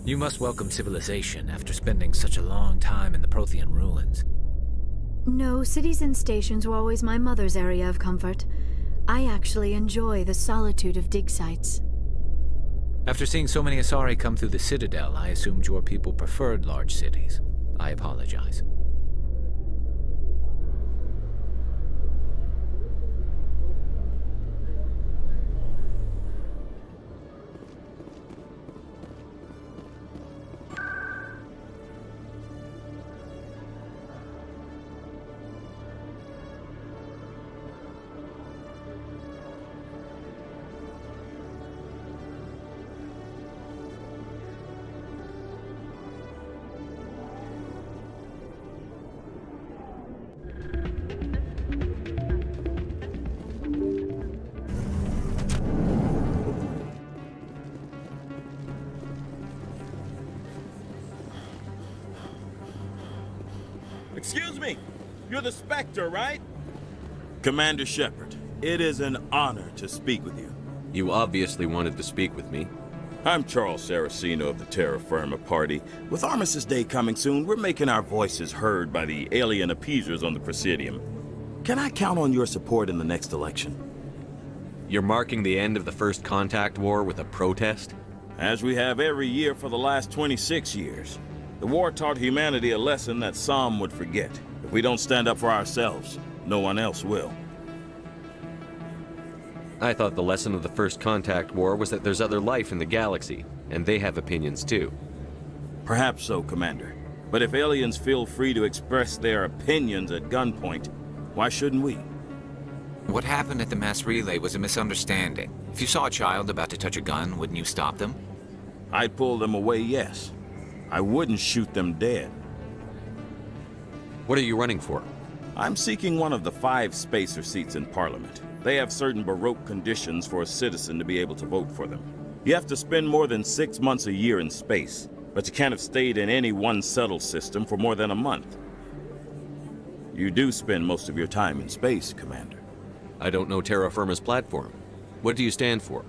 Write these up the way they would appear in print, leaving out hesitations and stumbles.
You must welcome civilization after spending such a long time in the Prothean ruins. No, cities and stations were always my mother's area of comfort. I actually enjoy the solitude of dig sites. After seeing so many Asari come through the Citadel, I assumed your people preferred large cities. I apologize. Excuse me, you're the Spectre, right? Commander Shepard, it is an honor to speak with you. You obviously wanted to speak with me. I'm Charles Saraceno of the Terra Firma Party. With Armistice Day coming soon, we're making our voices heard by the alien appeasers on the Presidium. Can I count on your support in the next election? You're marking the end of the First Contact War with a protest? As we have every year for the last 26 years. The war taught humanity a lesson that some would forget. If we don't stand up for ourselves, no one else will. I thought the lesson of the First Contact War was that there's other life in the galaxy, and they have opinions too. Perhaps so, Commander. But if aliens feel free to express their opinions at gunpoint, why shouldn't we? What happened at the mass relay was a misunderstanding. If you saw a child about to touch a gun, wouldn't you stop them? I'd pull them away, yes. I wouldn't shoot them dead. What are you running for? I'm seeking one of the 5 spacer seats in Parliament. They have certain Baroque conditions for a citizen to be able to vote for them. You have to spend more than 6 months a year in space, but you can't have stayed in any one settled system for more than a month. You do spend most of your time in space, Commander. I don't know Terra Firma's platform. What do you stand for?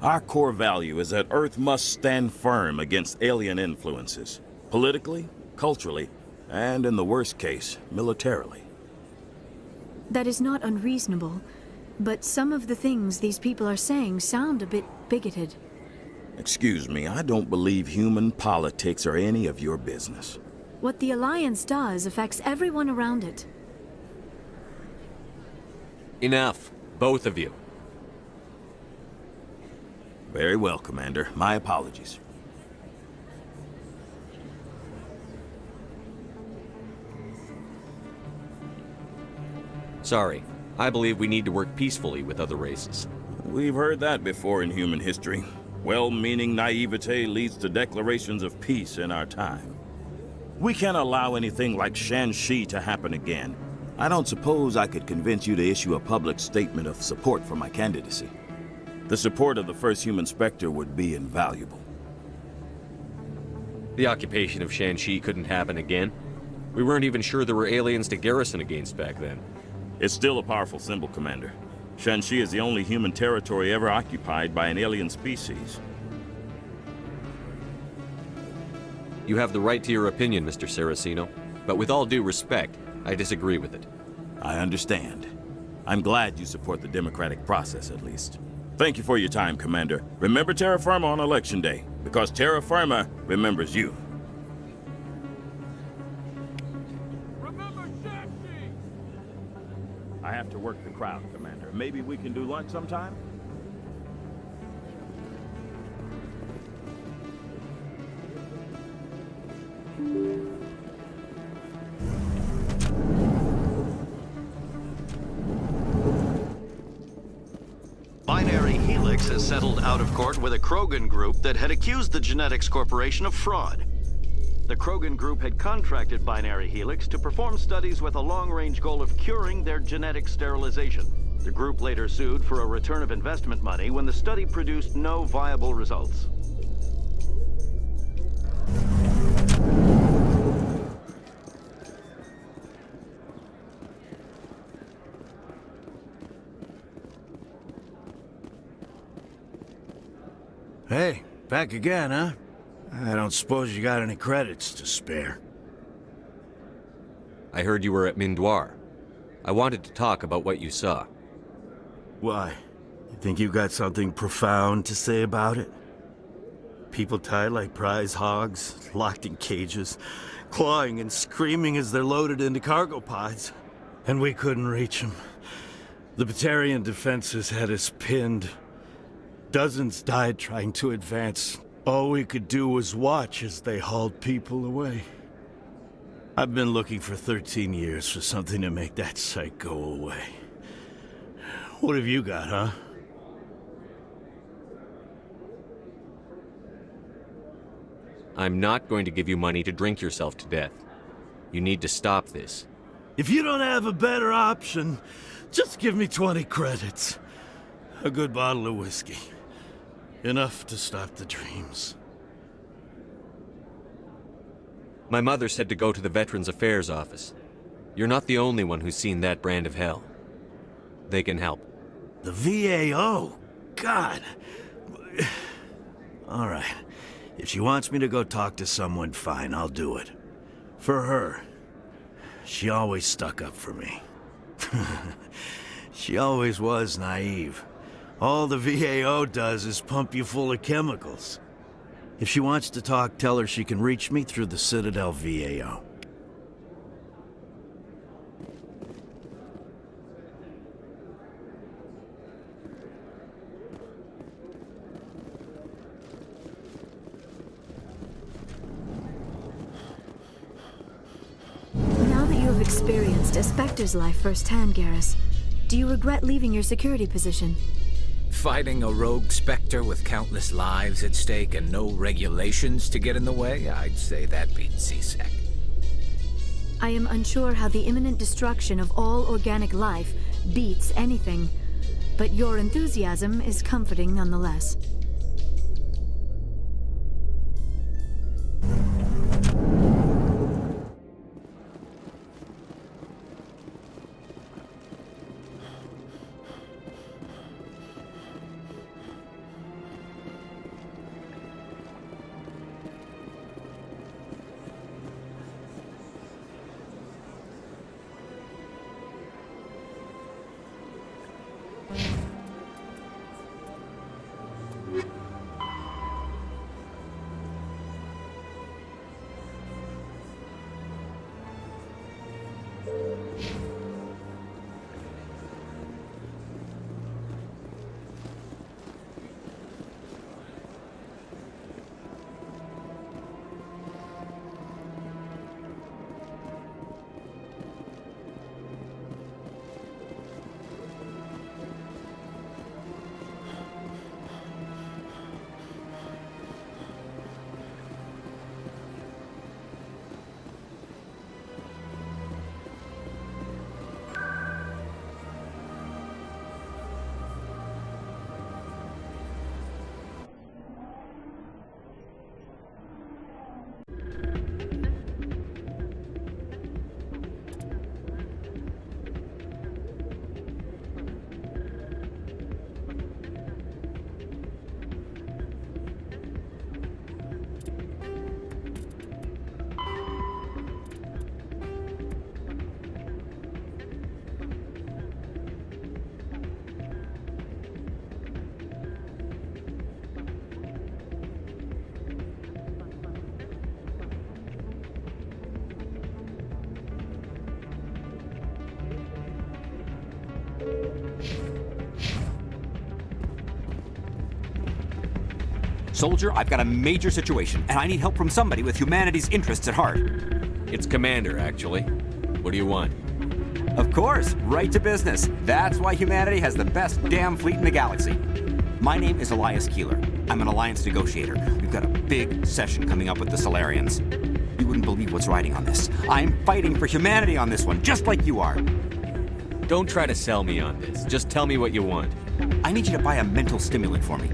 Our core value is that Earth must stand firm against alien influences, politically, culturally, and in the worst case, militarily. That is not unreasonable, but some of the things these people are saying sound a bit bigoted. Excuse me, I don't believe human politics are any of your business. What the Alliance does affects everyone around it. Enough, both of you. Very well, Commander. My apologies. Sorry. I believe we need to work peacefully with other races. We've heard that before in human history. Well-meaning naivete leads to declarations of peace in our time. We can't allow anything like Shanxi to happen again. I don't suppose I could convince you to issue a public statement of support for my candidacy. The support of the first human Spectre would be invaluable. The occupation of Shanxi couldn't happen again. We weren't even sure there were aliens to garrison against back then. It's still a powerful symbol, Commander. Shanxi is the only human territory ever occupied by an alien species. You have the right to your opinion, Mr. Saraceno, but with all due respect, I disagree with it. I understand. I'm glad you support the democratic process, at least. Thank you for your time, Commander. Remember Terra Firma on Election Day, because Terra Firma remembers you. Remember Shanxi! I have to work the crowd, Commander. Maybe we can do lunch sometime? Binary Helix has settled out of court with a Krogan group that had accused the Genetics Corporation of fraud. The Krogan group had contracted Binary Helix to perform studies with a long-range goal of curing their genetic sterilization. The group later sued for a return of investment money when the study produced no viable results. Hey, back again, huh? I don't suppose you got any credits to spare. I heard you were at Mindoir. I wanted to talk about what you saw. Why? You think you got something profound to say about it? People tied like prize hogs, locked in cages, clawing and screaming as they're loaded into cargo pods. And we couldn't reach them. The Batarian defenses had us pinned. Dozens died trying to advance. All we could do was watch as they hauled people away. I've been looking for 13 years for something to make that sight go away. What have you got, huh? I'm not going to give you money to drink yourself to death. You need to stop this. If you don't have a better option, just give me 20 credits. A good bottle of whiskey. Enough to stop the dreams. My mother said to go to the Veterans Affairs office. You're not the only one who's seen that brand of hell. They can help. The VAO? God. All right. If she wants me to go talk to someone, fine, I'll do it. For her. She always stuck up for me. She always was naive. All the VAO does is pump you full of chemicals. If she wants to talk, tell her she can reach me through the Citadel VAO. Now that you have experienced a Spectre's life firsthand, Garrus, do you regret leaving your security position? Fighting a rogue Spectre with countless lives at stake and no regulations to get in the way? I'd say that beats CSEC. I am unsure how the imminent destruction of all organic life beats anything, but your enthusiasm is comforting nonetheless. Soldier, I've got a major situation, and I need help from somebody with humanity's interests at heart. It's Commander, actually. What do you want? Of course, right to business. That's why humanity has the best damn fleet in the galaxy. My name is Elias Keeler. I'm an alliance negotiator. We've got a big session coming up with the Solarians. You wouldn't believe what's riding on this. I'm fighting for humanity on this one, just like you are. Don't try to sell me on this. Just tell me what you want. I need you to buy a mental stimulant for me.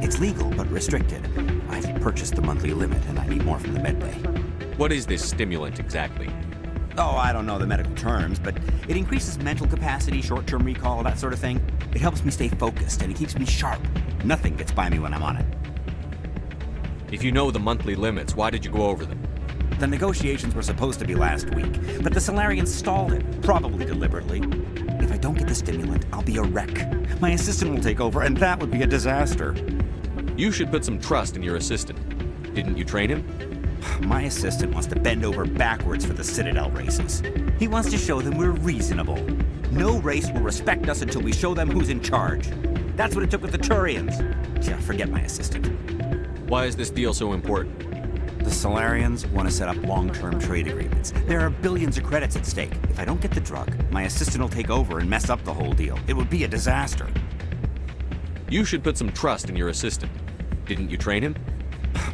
It's legal, but restricted. I've purchased the monthly limit, and I need more from the medbay. What is this stimulant exactly? Oh, I don't know the medical terms, but it increases mental capacity, short-term recall, that sort of thing. It helps me stay focused, and it keeps me sharp. Nothing gets by me when I'm on it. If you know the monthly limits, why did you go over them? The negotiations were supposed to be last week, but the Solarians stalled it, probably deliberately. If I don't get the stimulant, I'll be a wreck. My assistant will take over, and that would be a disaster. You should put some trust in your assistant. Didn't you train him? My assistant wants to bend over backwards for the Citadel races. He wants to show them we're reasonable. No race will respect us until we show them who's in charge. That's what it took with the Turians. Yeah, forget my assistant. Why is this deal so important? The Solarians want to set up long-term trade agreements. There are billions of credits at stake. If I don't get the drug, my assistant will take over and mess up the whole deal. It would be a disaster. You should put some trust in your assistant. Didn't you train him?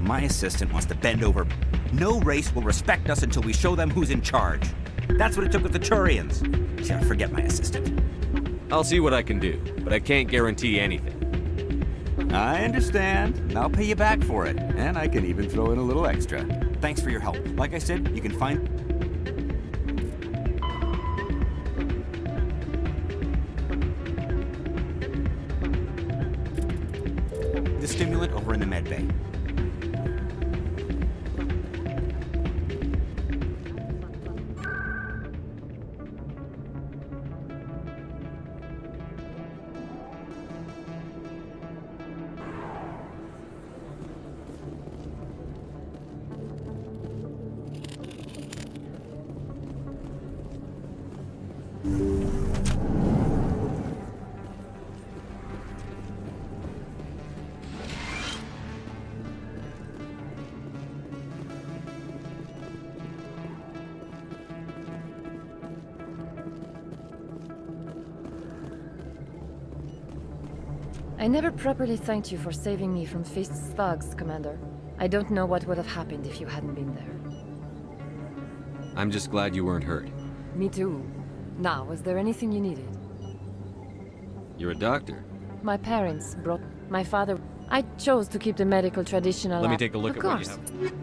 My assistant wants to bend over. No race will respect us until we show them who's in charge. That's what it took with the Turians. Yeah, forget my assistant. I'll see what I can do, but I can't guarantee anything. I understand. And I'll pay you back for it. And I can even throw in a little extra. Thanks for your help. Like I said, you can find... the stimulant over in the med bay. I never properly thanked you for saving me from Feast's thugs, Commander. I don't know what would have happened if you hadn't been there. I'm just glad you weren't hurt. Me too. Now, was there anything you needed? You're a doctor. My parents brought... my father... I chose to keep the medical tradition alive. Let me take a look Of at what you course. have.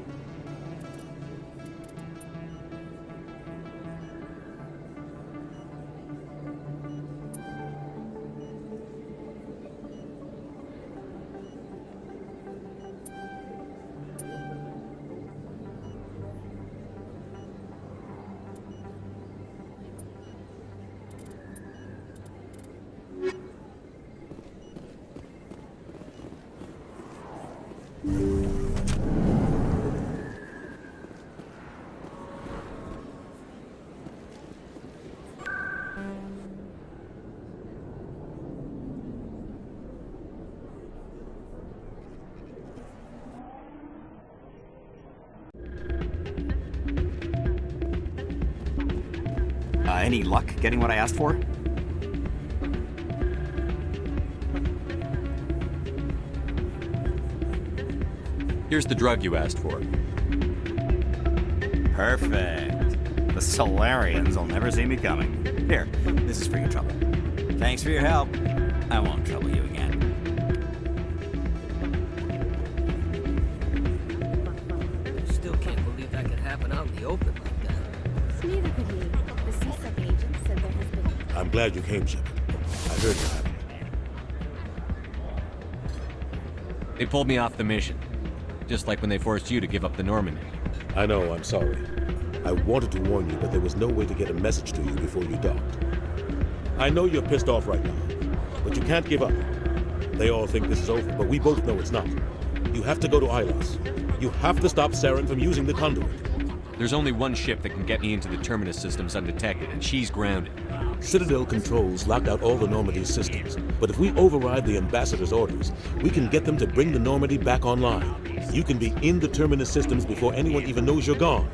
Any luck getting what I asked for? Here's the drug you asked for. Perfect. The Solarians will never see me coming. Here, this is for your trouble. Thanks for your help. I won't trouble you again. Still can't believe that could happen out in the open like that. Neither could he. The CSEC agent said there has been... I'm glad you came, Shepard. I heard you happened. They pulled me off the mission. Just like when they forced you to give up the Normandy. I know, I'm sorry. I wanted to warn you, but there was no way to get a message to you before you docked. I know you're pissed off right now, but you can't give up. They all think this is over, but we both know it's not. You have to go to Ilos. You have to stop Saren from using the conduit. There's only one ship that can get me into the Terminus systems undetected, and she's grounded. Citadel controls locked out all the Normandy's systems, but if we override the Ambassador's orders, we can get them to bring the Normandy back online. You can be in the Terminus systems before anyone even knows you're gone.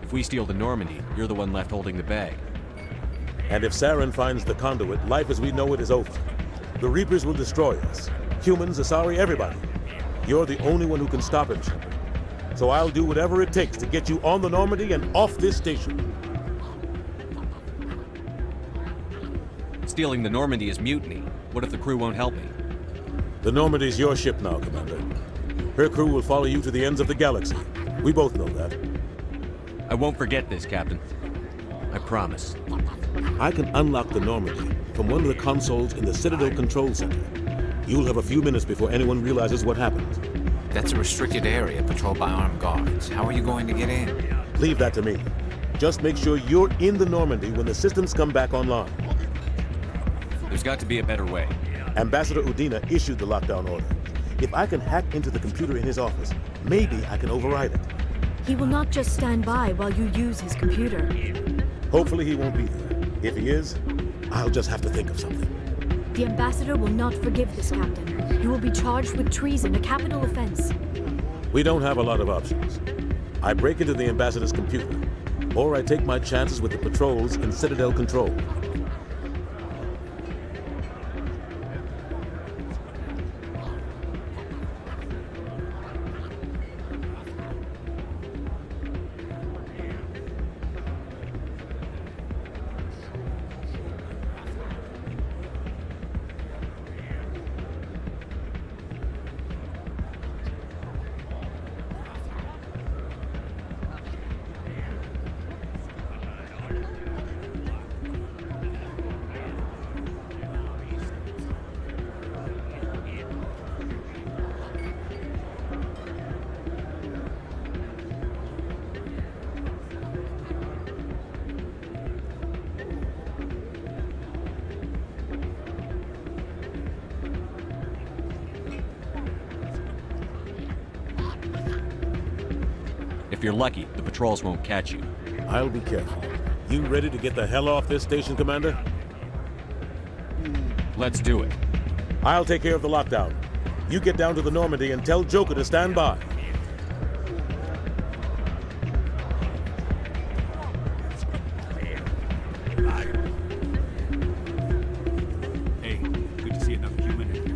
If we steal the Normandy, you're the one left holding the bag. And if Saren finds the conduit, life as we know it is over. The Reapers will destroy us. Humans, Asari, everybody. You're the only one who can stop him, Shepard. So I'll do whatever it takes to get you on the Normandy and off this station. Stealing the Normandy is mutiny. What if the crew won't help me? The Normandy's your ship now, Commander. Her crew will follow you to the ends of the galaxy. We both know that. I won't forget this, Captain. I promise. I can unlock the Normandy from one of the consoles in the Citadel Control Center. You'll have a few minutes before anyone realizes what happened. That's a restricted area patrolled by armed guards. How are you going to get in? Leave that to me. Just make sure you're in the Normandy when the systems come back online. There's got to be a better way. Ambassador Udina issued the lockdown order. If I can hack into the computer in his office, maybe I can override it. He will not just stand by while you use his computer. Hopefully he won't be there. If he is, I'll just have to think of something. The ambassador will not forgive this, Captain. You will be charged with treason, a capital offense. We don't have a lot of options. I break into the ambassador's computer, or I take my chances with the patrols in Citadel Control. If you're lucky, the patrols won't catch you. I'll be careful. You ready to get the hell off this station, Commander? Let's do it. I'll take care of the lockdown. You get down to the Normandy and tell Joker to stand by. Hey, good to see another human in here.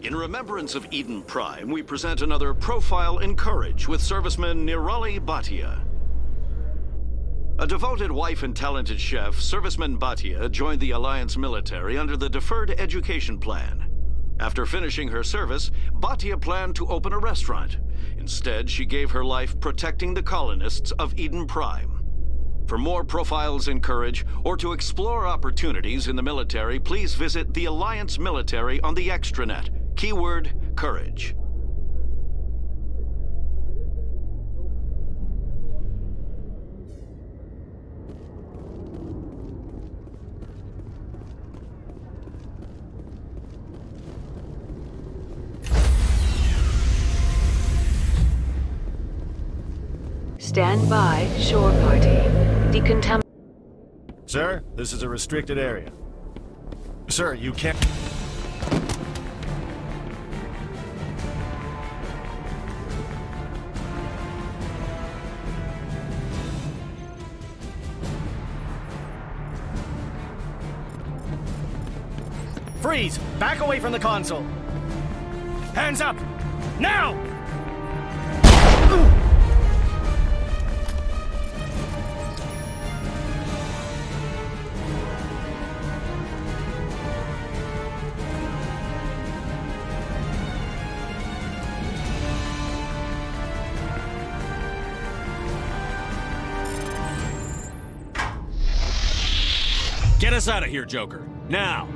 In remembrance of Eden Prime, we present another Profile in Courage with serviceman Nirali Bhatia. A devoted wife and talented chef, Serviceman Bhatia joined the Alliance military under the Deferred Education Plan. After finishing her service, Bhatia planned to open a restaurant. Instead, she gave her life protecting the colonists of Eden Prime. For more Profiles in Courage, or to explore opportunities in the military, please visit the Alliance military on the extranet. Keyword, Courage. Stand by, shore party. Decontaminate. Sir, this is a restricted area. Sir, you can't... Freeze! Back away from the console! Hands up! Now! Get us out of here, Joker. Now!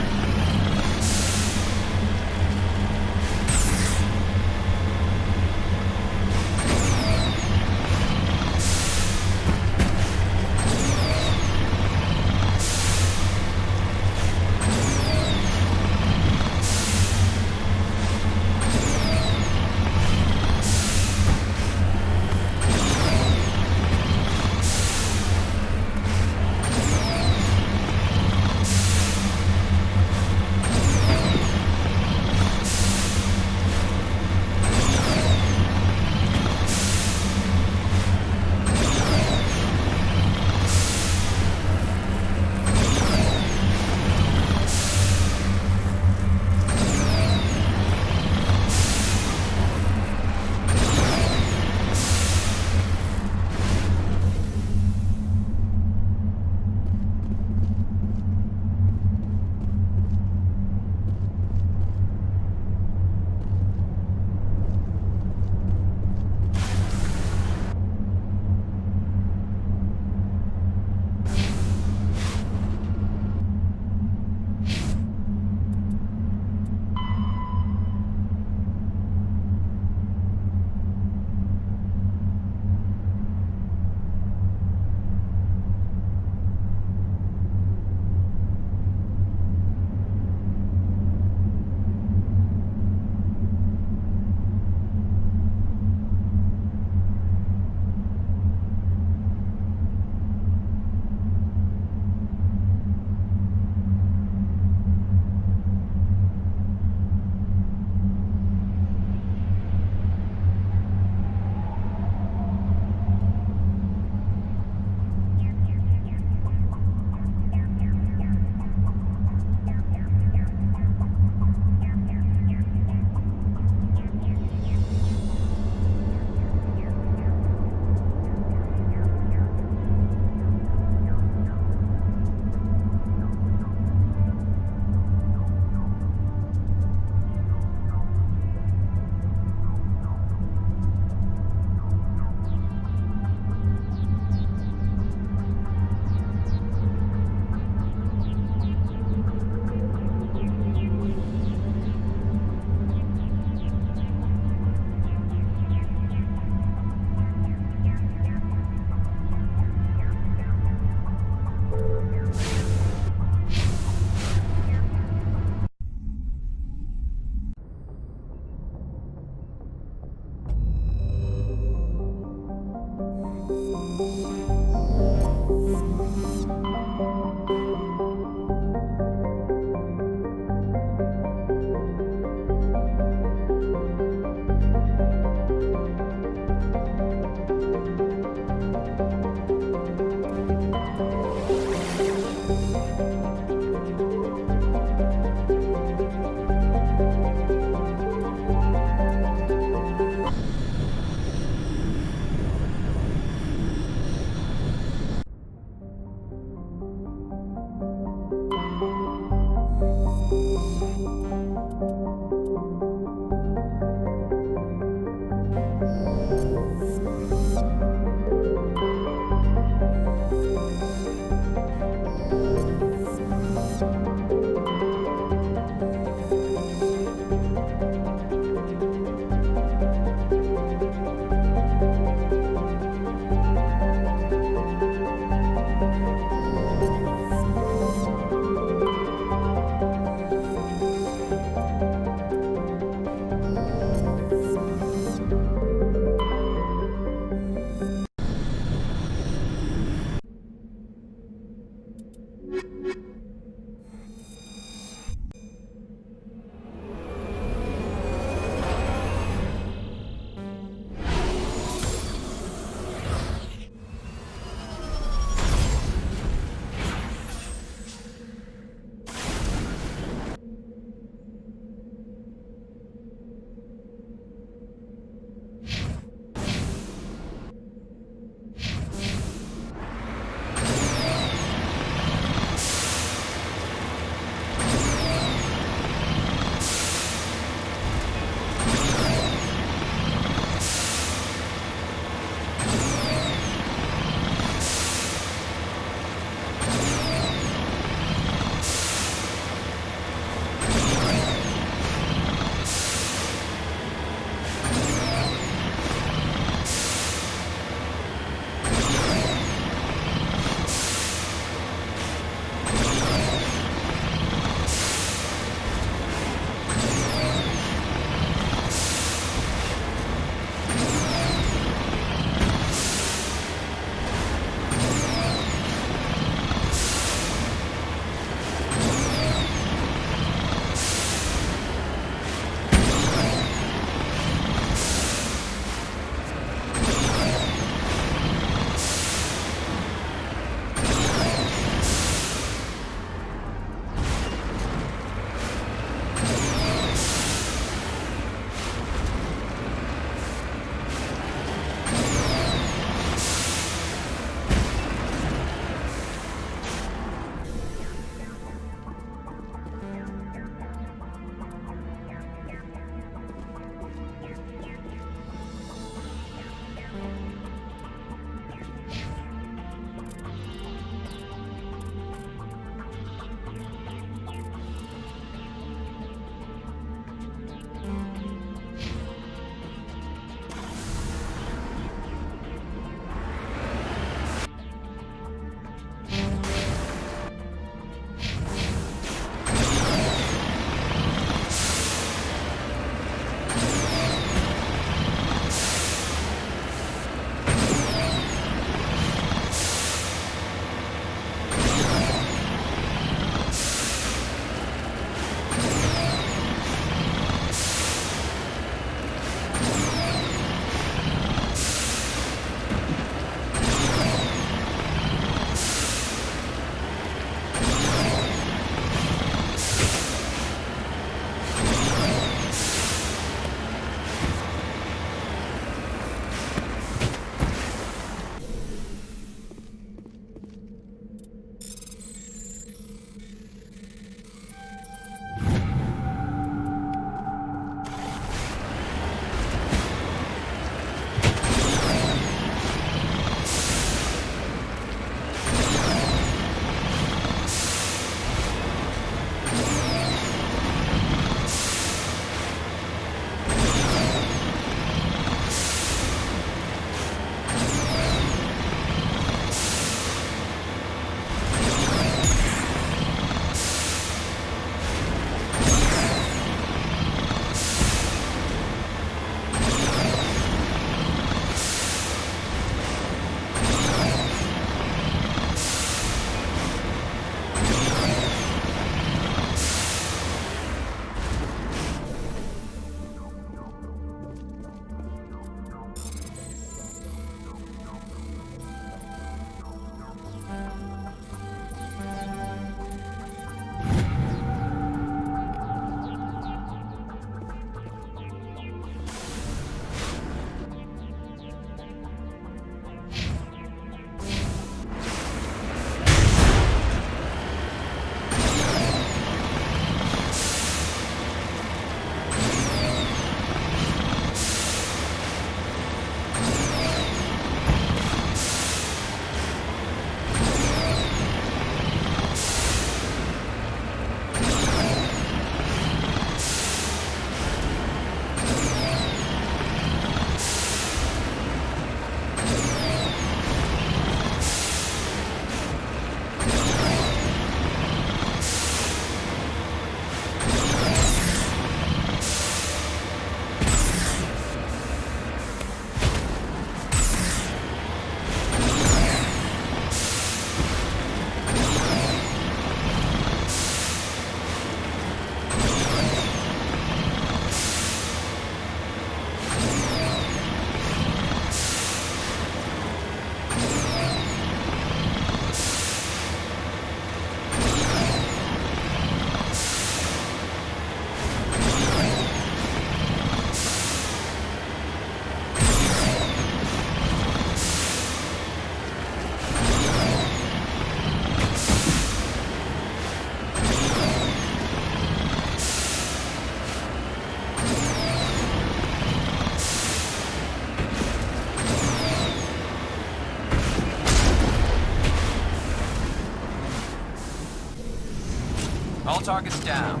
targets down.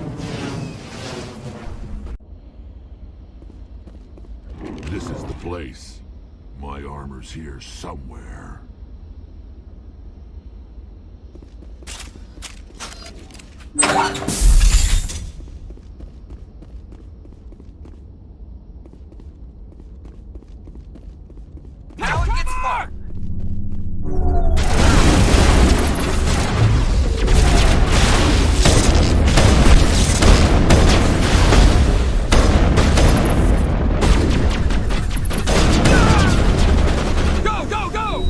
This is the place. My armor's here somewhere. Now it gets sparked! Go, go, go!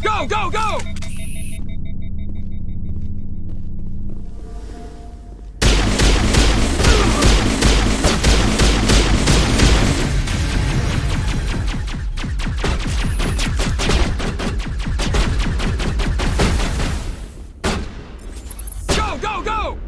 Go, go, go! Go, go, go!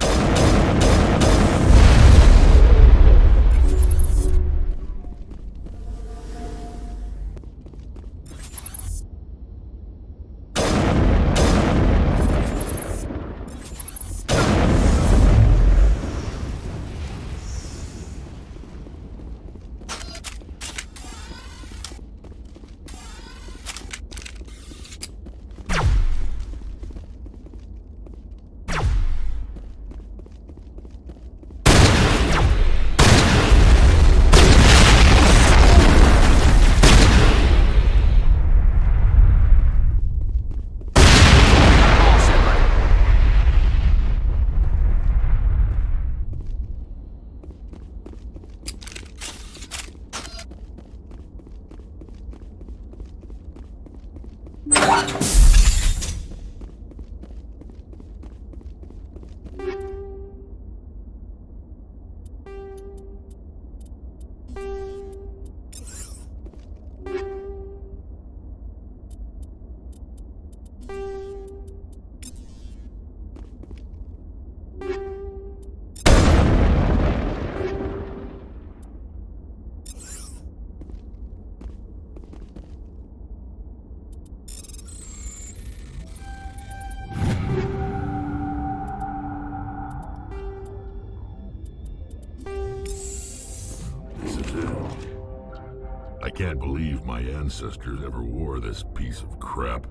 I can't believe my ancestors ever wore this piece of crap.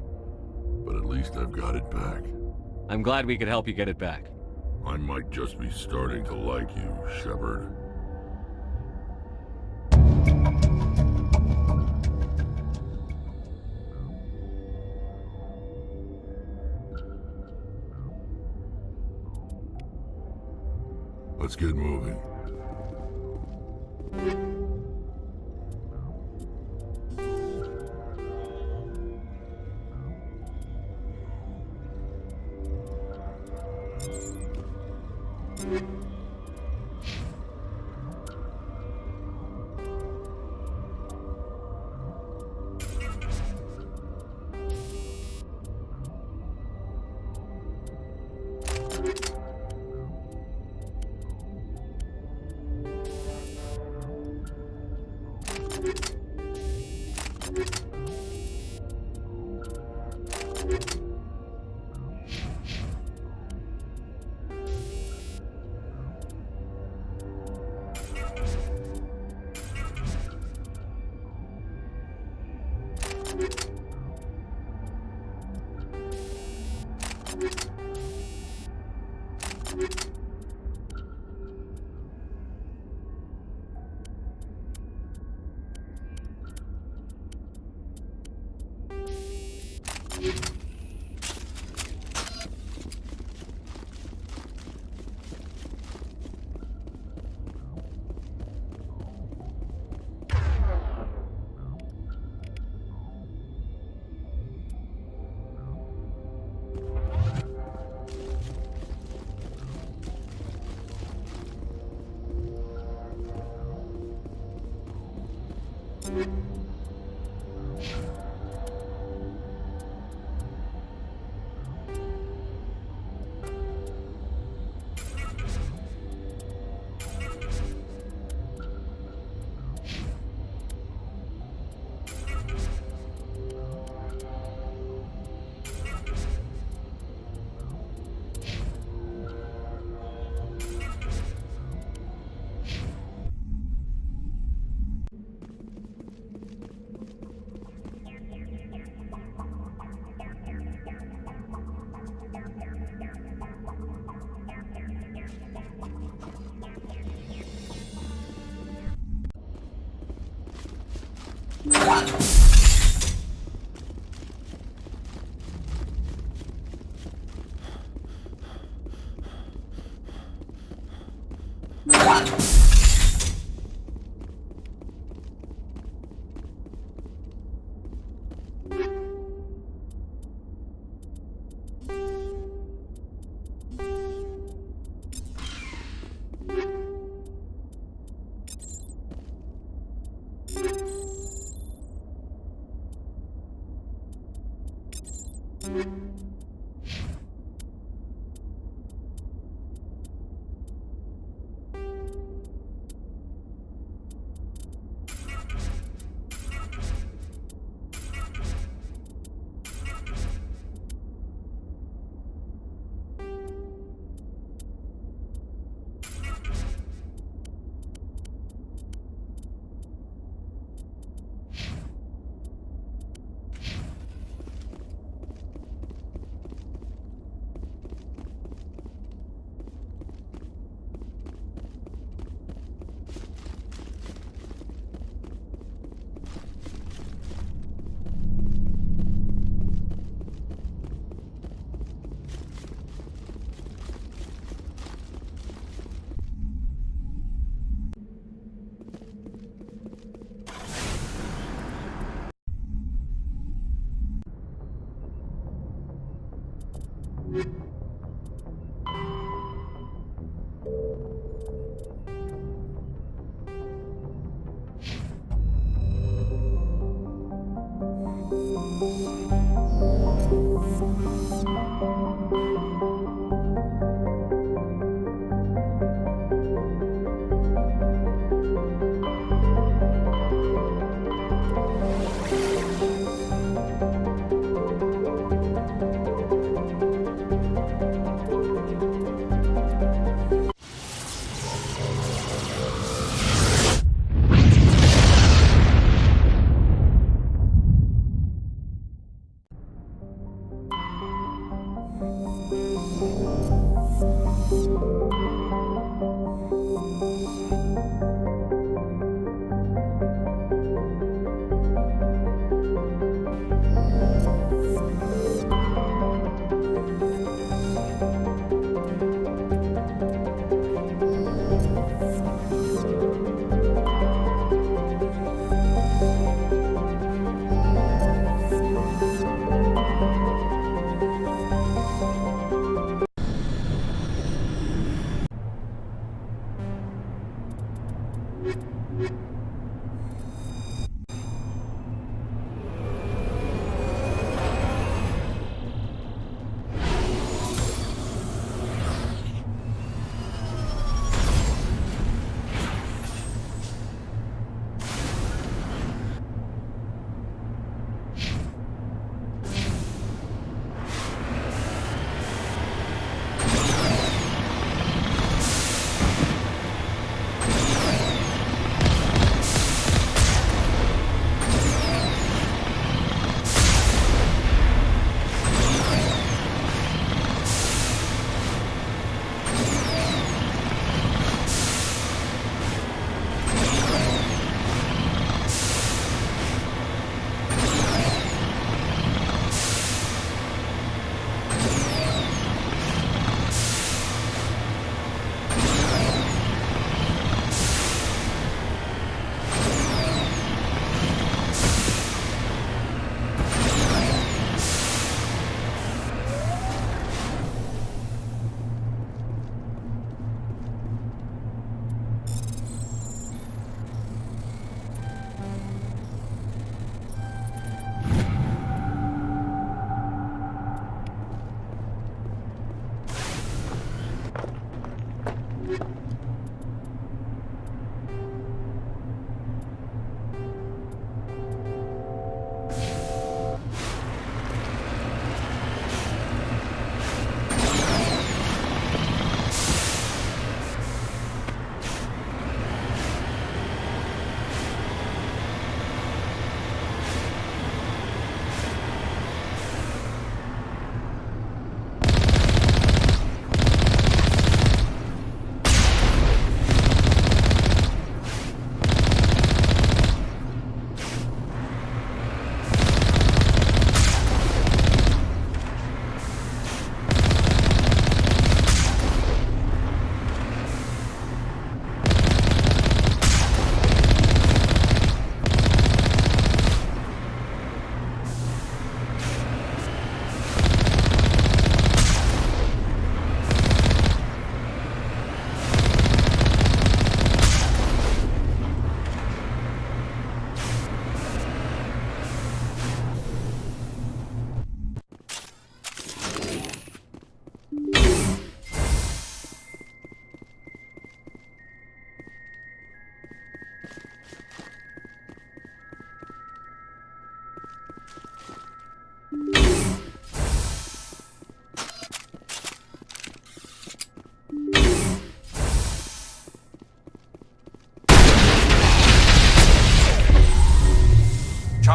But at least I've got it back. I'm glad we could help you get it back. I might just be starting to like you, Shepard. Let's get moving.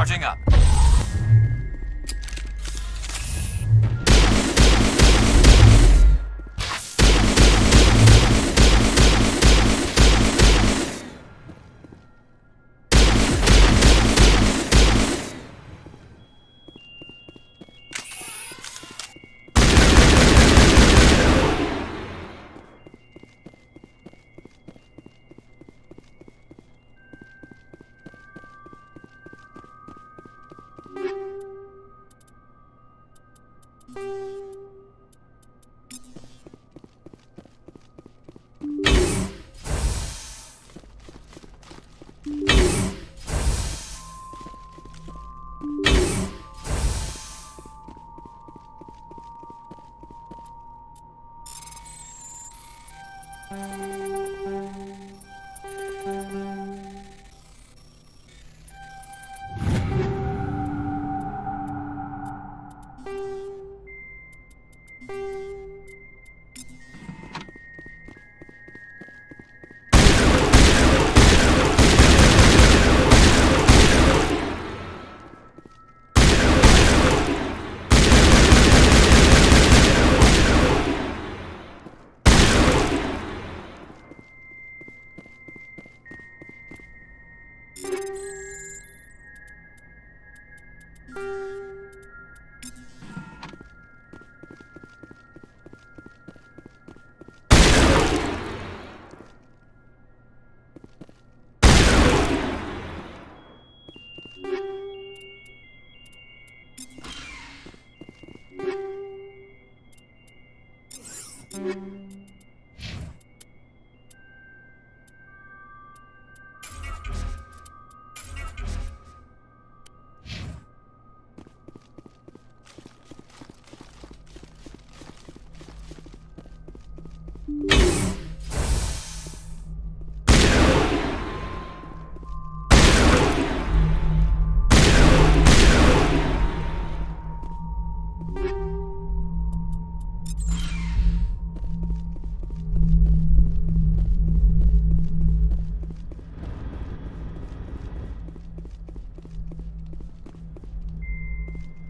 Charging up.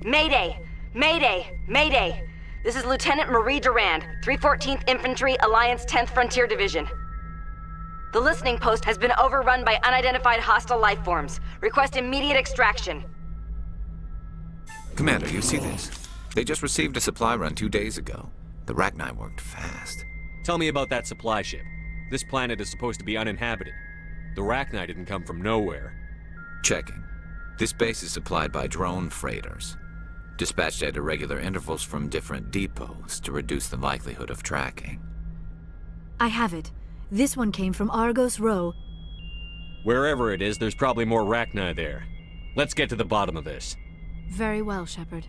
Mayday! Mayday! Mayday! This is Lieutenant Marie Durand, 314th Infantry, Alliance 10th Frontier Division. The listening post has been overrun by unidentified hostile life forms. Request immediate extraction. Commander, you see this? They just received a supply run 2 days ago. The Rachni worked fast. Tell me about that supply ship. This planet is supposed to be uninhabited. The Rachni didn't come from nowhere. Checking. This base is supplied by drone freighters, dispatched at irregular intervals from different depots to reduce the likelihood of tracking. I have it. This one came from Argos Row. Wherever it is, there's probably more Rachni there. Let's get to the bottom of this. Very well, Shepard.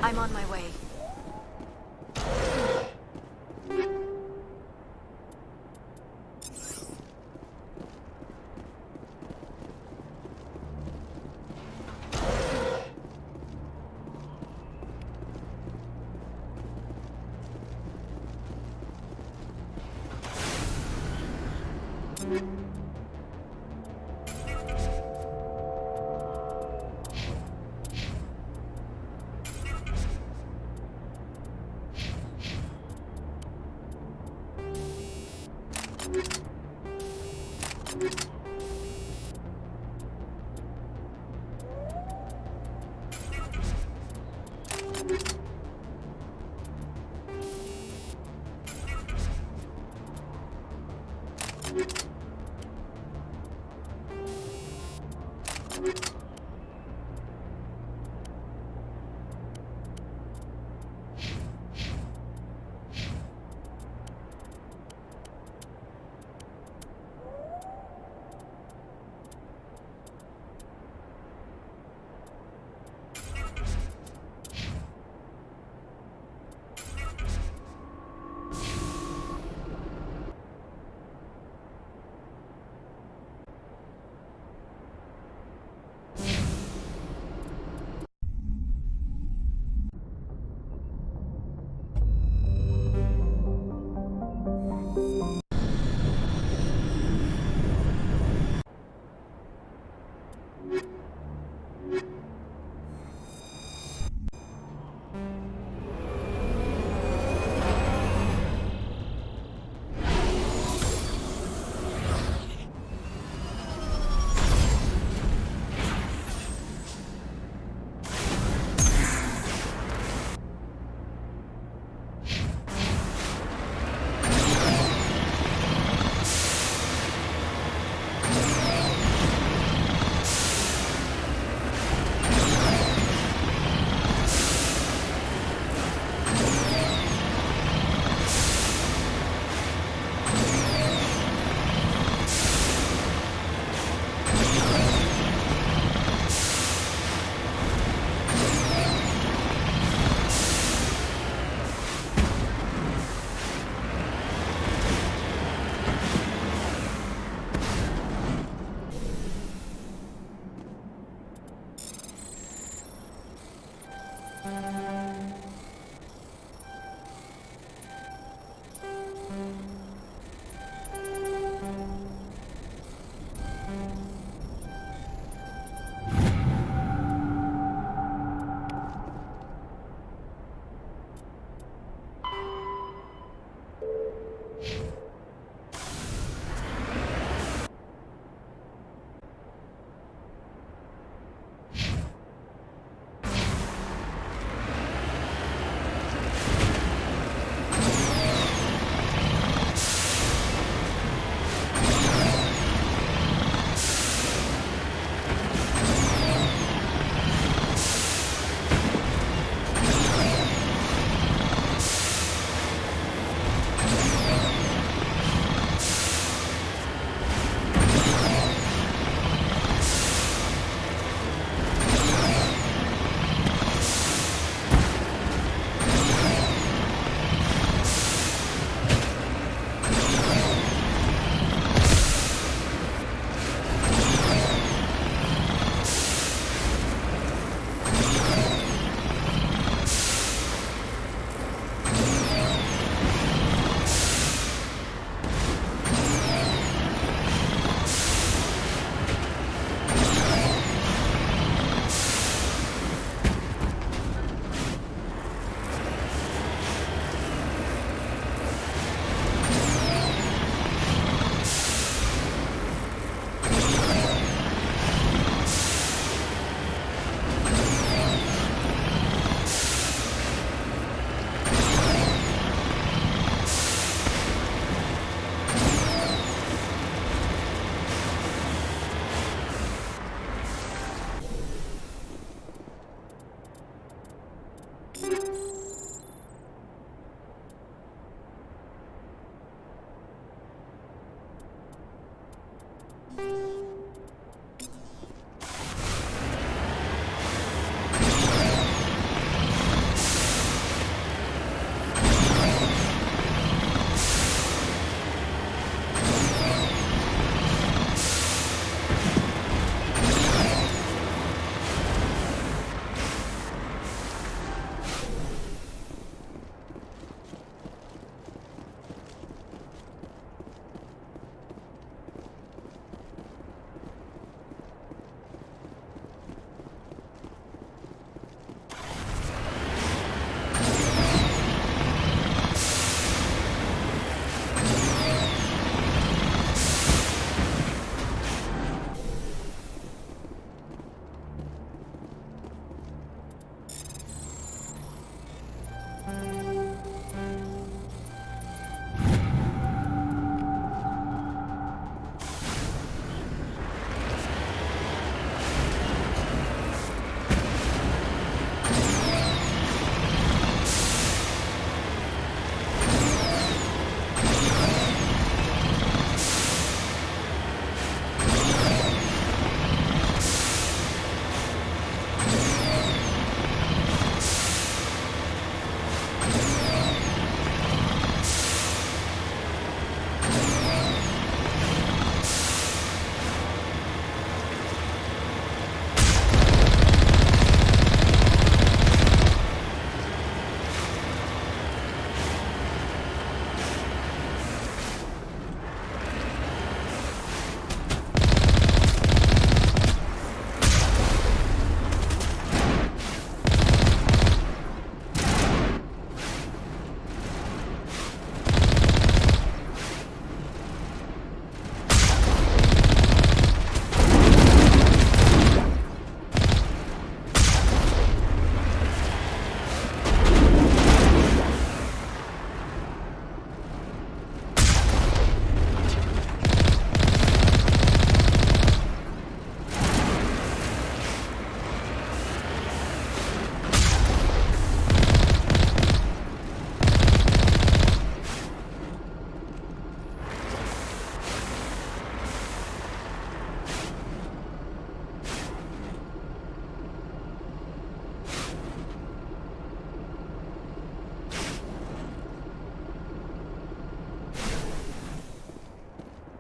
I'm on my way.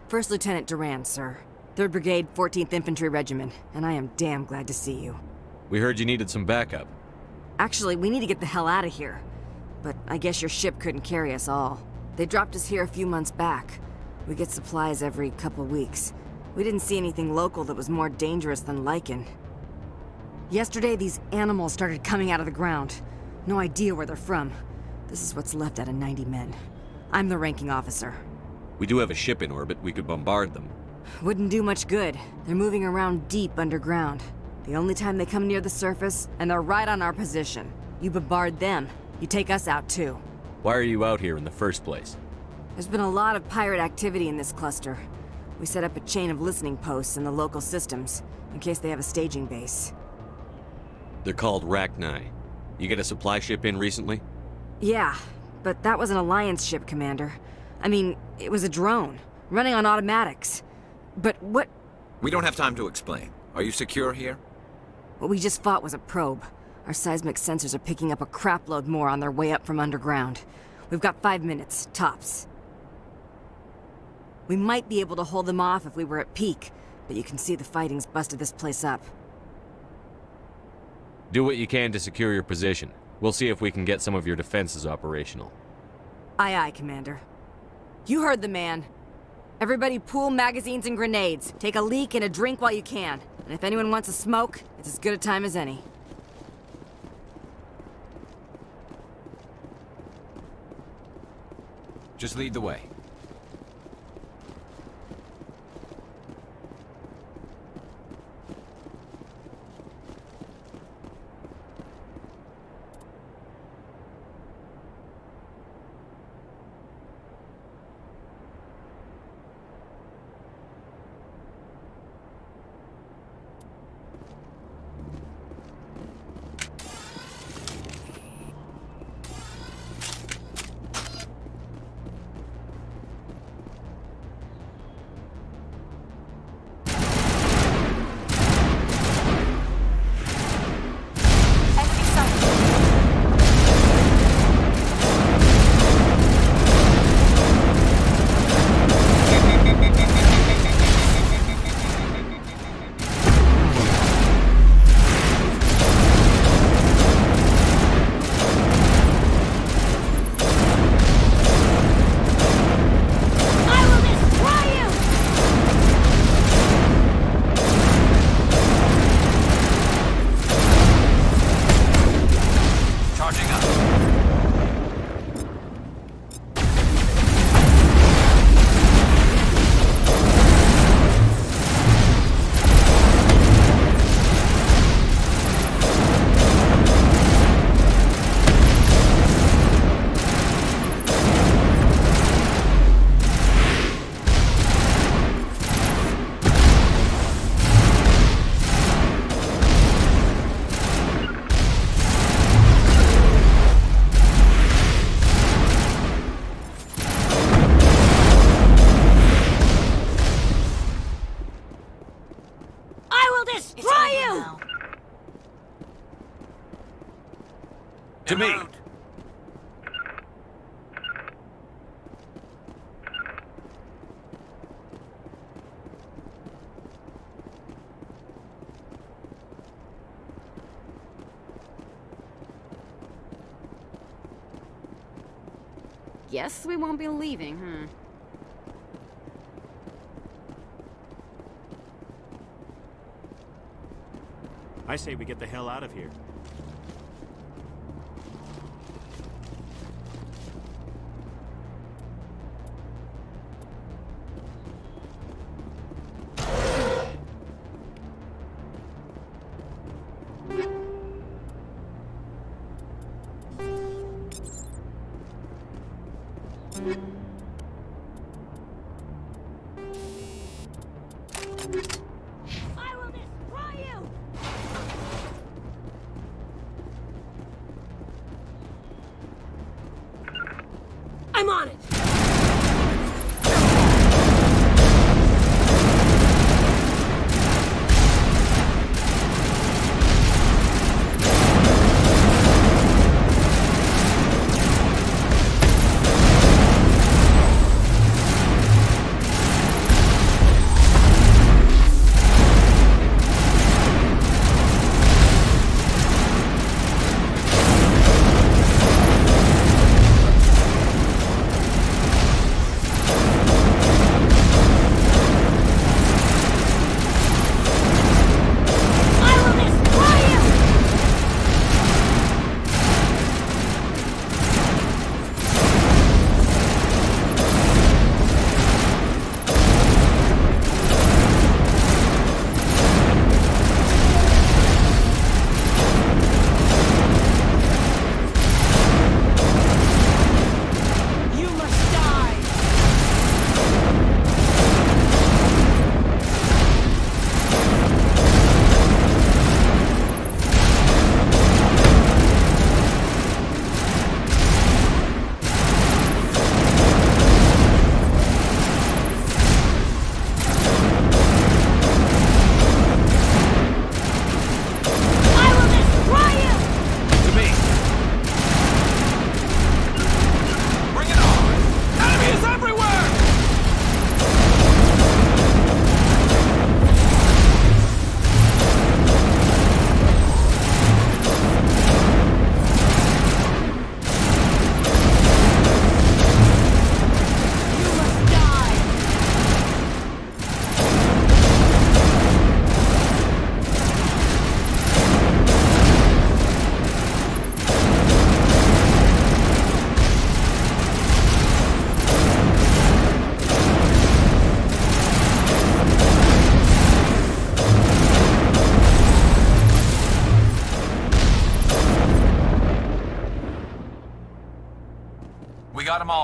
First Lieutenant Durand, sir. 3rd Brigade, 14th Infantry Regiment, and I am damn glad to see you. We heard you needed some backup. Actually, we need to get the hell out of here. But I guess your ship couldn't carry us all. They dropped us here a few months back. We get supplies every couple weeks. We didn't see anything local that was more dangerous than lichen. Yesterday, these animals started coming out of the ground. No idea where they're from. This is what's left out of 90 men. I'm the ranking officer. We do have a ship in orbit. We could bombard them. Wouldn't do much good. They're moving around deep underground. The only time they come near the surface, and they're right on our position. You bombard them, you take us out too. Why are you out here in the first place? There's been a lot of pirate activity in this cluster. We set up a chain of listening posts in the local systems, in case they have a staging base. They're called Rachni. You get a supply ship in recently? Yeah, but that was an Alliance ship, Commander. I mean, it was a drone, running on automatics. But what... We don't have time to explain. Are you secure here? What we just fought was a probe. Our seismic sensors are picking up a crapload more on their way up from underground. We've got 5 minutes, tops. We might be able to hold them off if we were at peak, but you can see the fighting's busted this place up. Do what you can to secure your position. We'll see if we can get some of your defenses operational. Aye, aye, Commander. You heard the man. Everybody pool magazines and grenades. Take a leak and a drink while you can. And if anyone wants a smoke, it's as good a time as any. Just lead the way. To me. Guess we won't be leaving, I say we get the hell out of here. I will destroy you! I'm on it!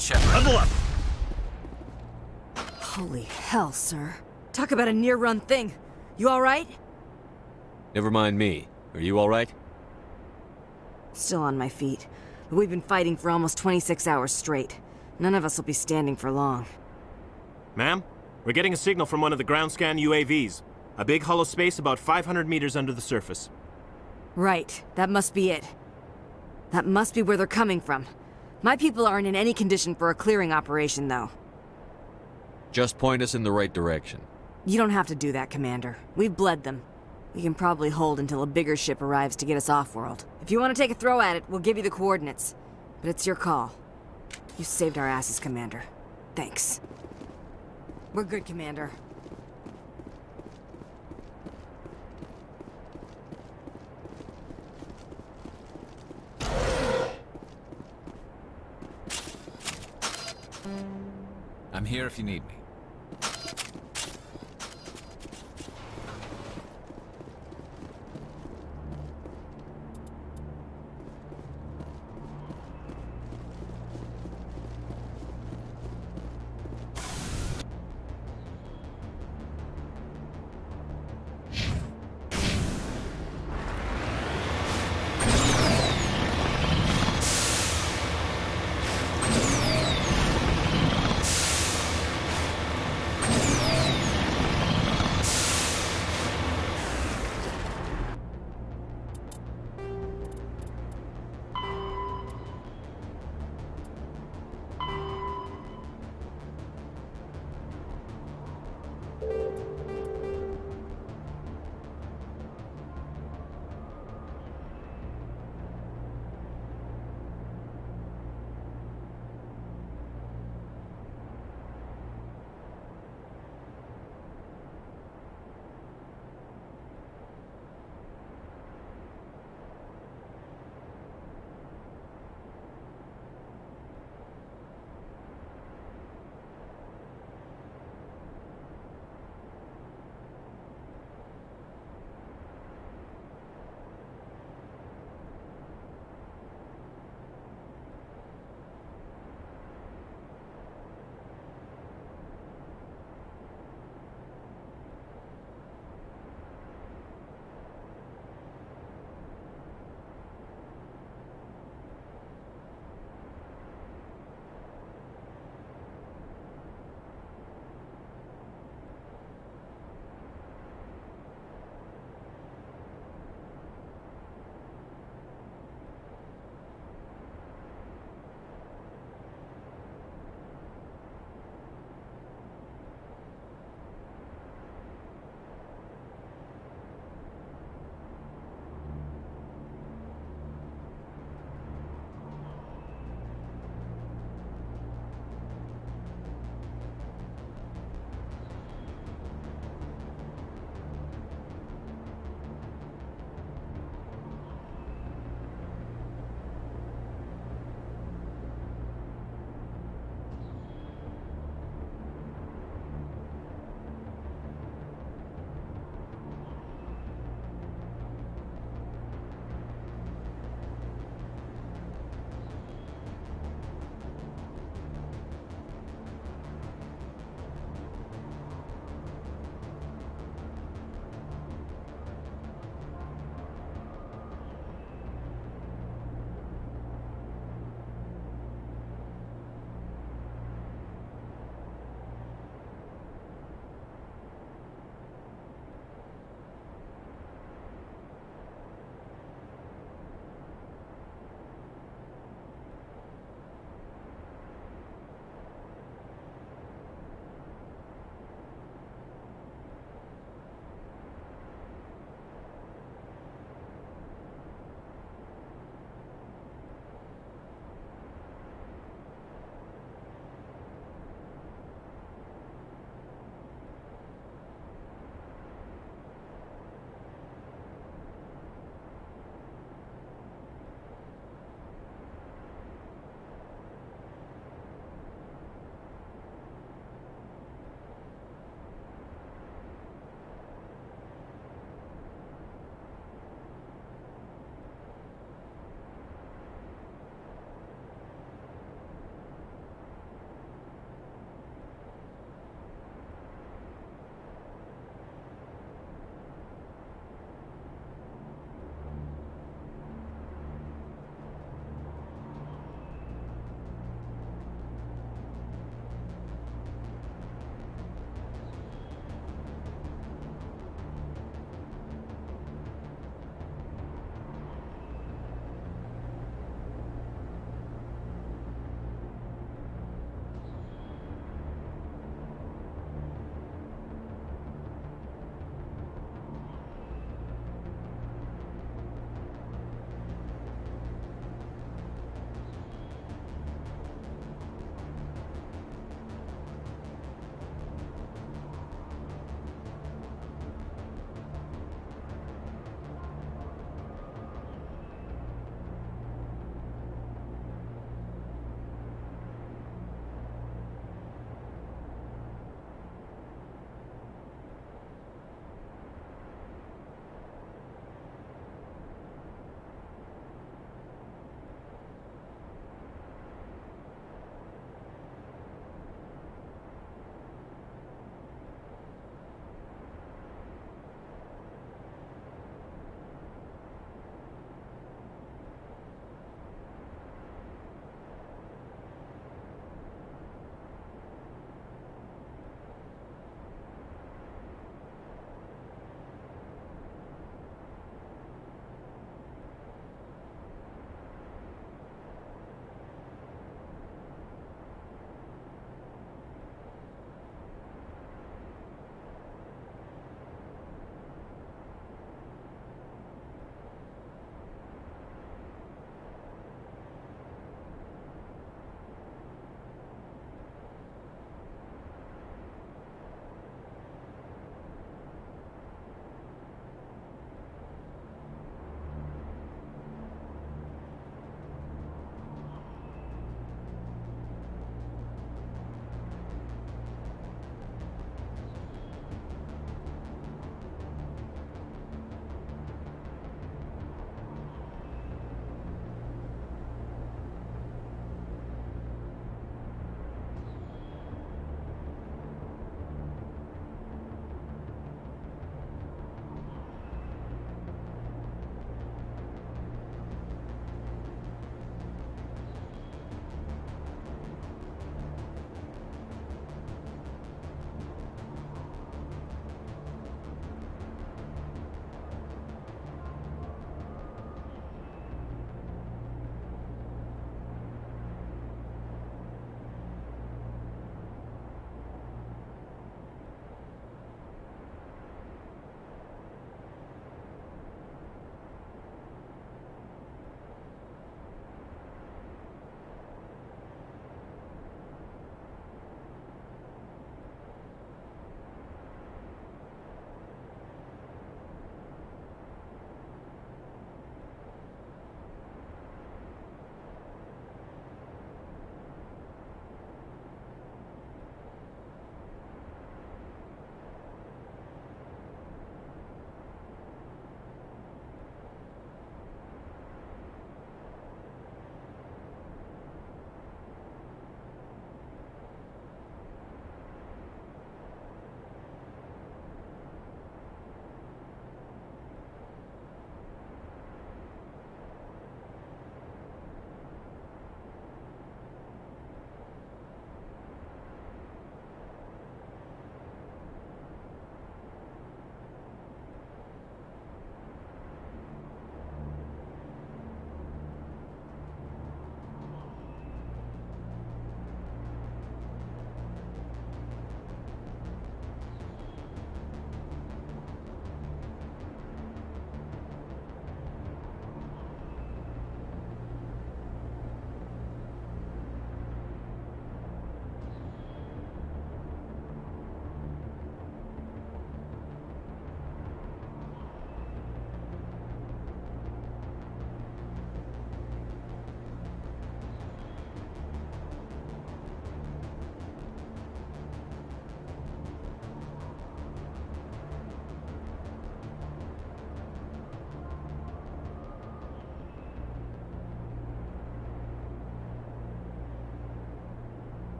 Shepard. Level up! Holy hell, sir. Talk about a near-run thing. You alright? Never mind me. Are you all right? Still on my feet. But we've been fighting for almost 26 hours straight. None of us will be standing for long. Ma'am, we're getting a signal from one of the ground scan UAVs. A big hollow space about 500 meters under the surface. Right. That must be it. That must be where they're coming from. My people aren't in any condition for a clearing operation, though. Just point us in the right direction. You don't have to do that, Commander. We've bled them. We can probably hold until a bigger ship arrives to get us off-world. If you want to take a throw at it, we'll give you the coordinates. But it's your call. You saved our asses, Commander. Thanks. We're good, Commander. I'm here if you need me.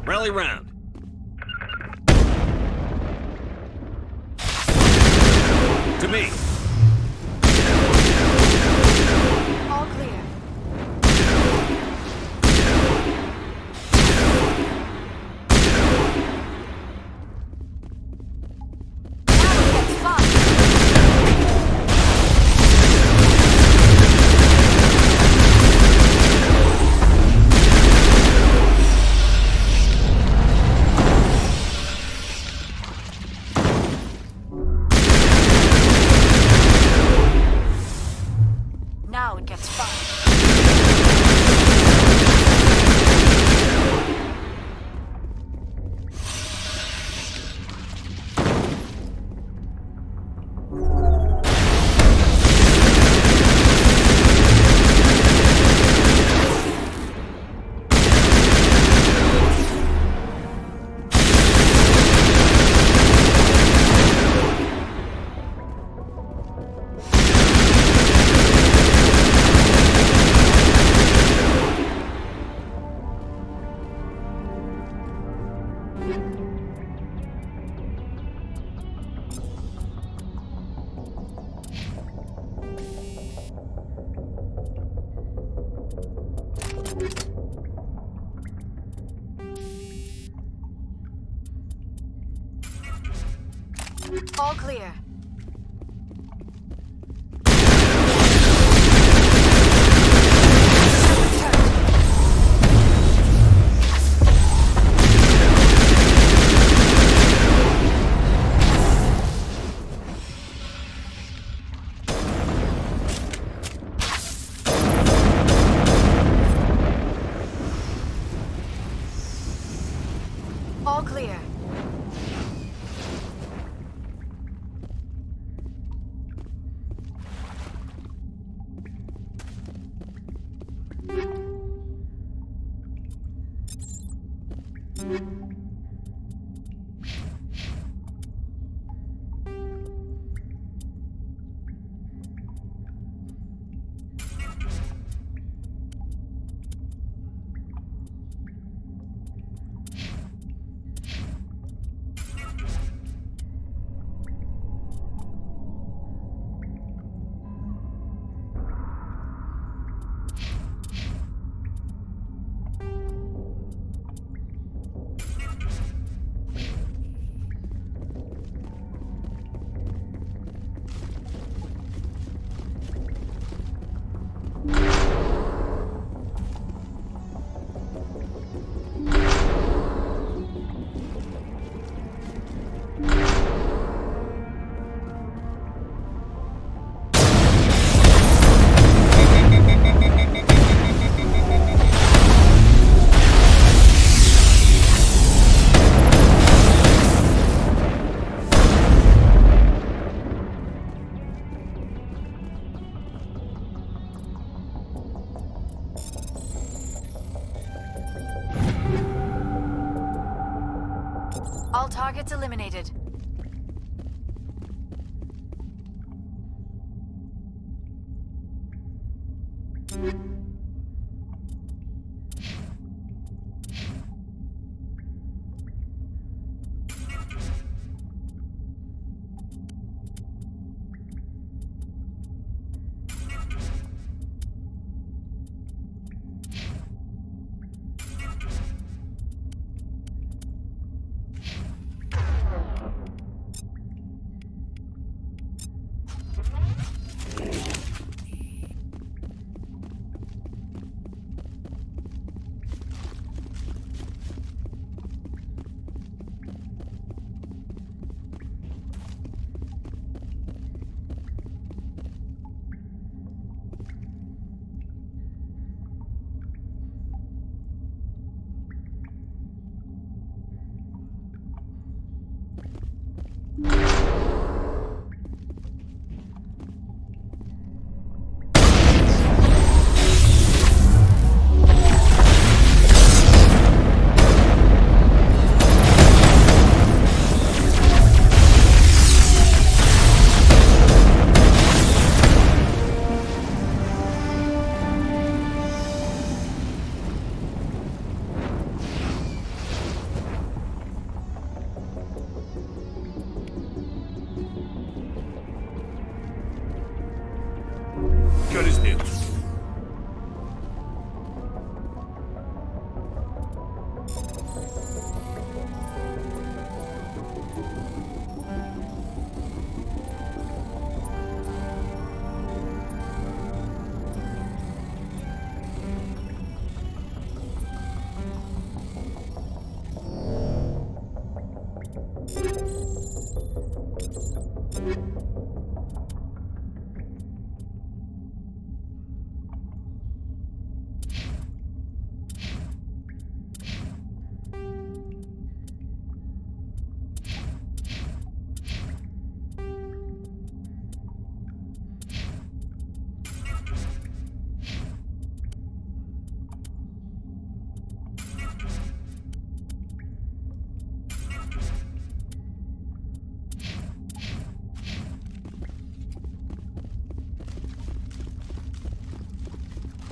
Rally round. To me. All clear. Now it gets fun. All clear. All clear. All targets eliminated. Cut his hips.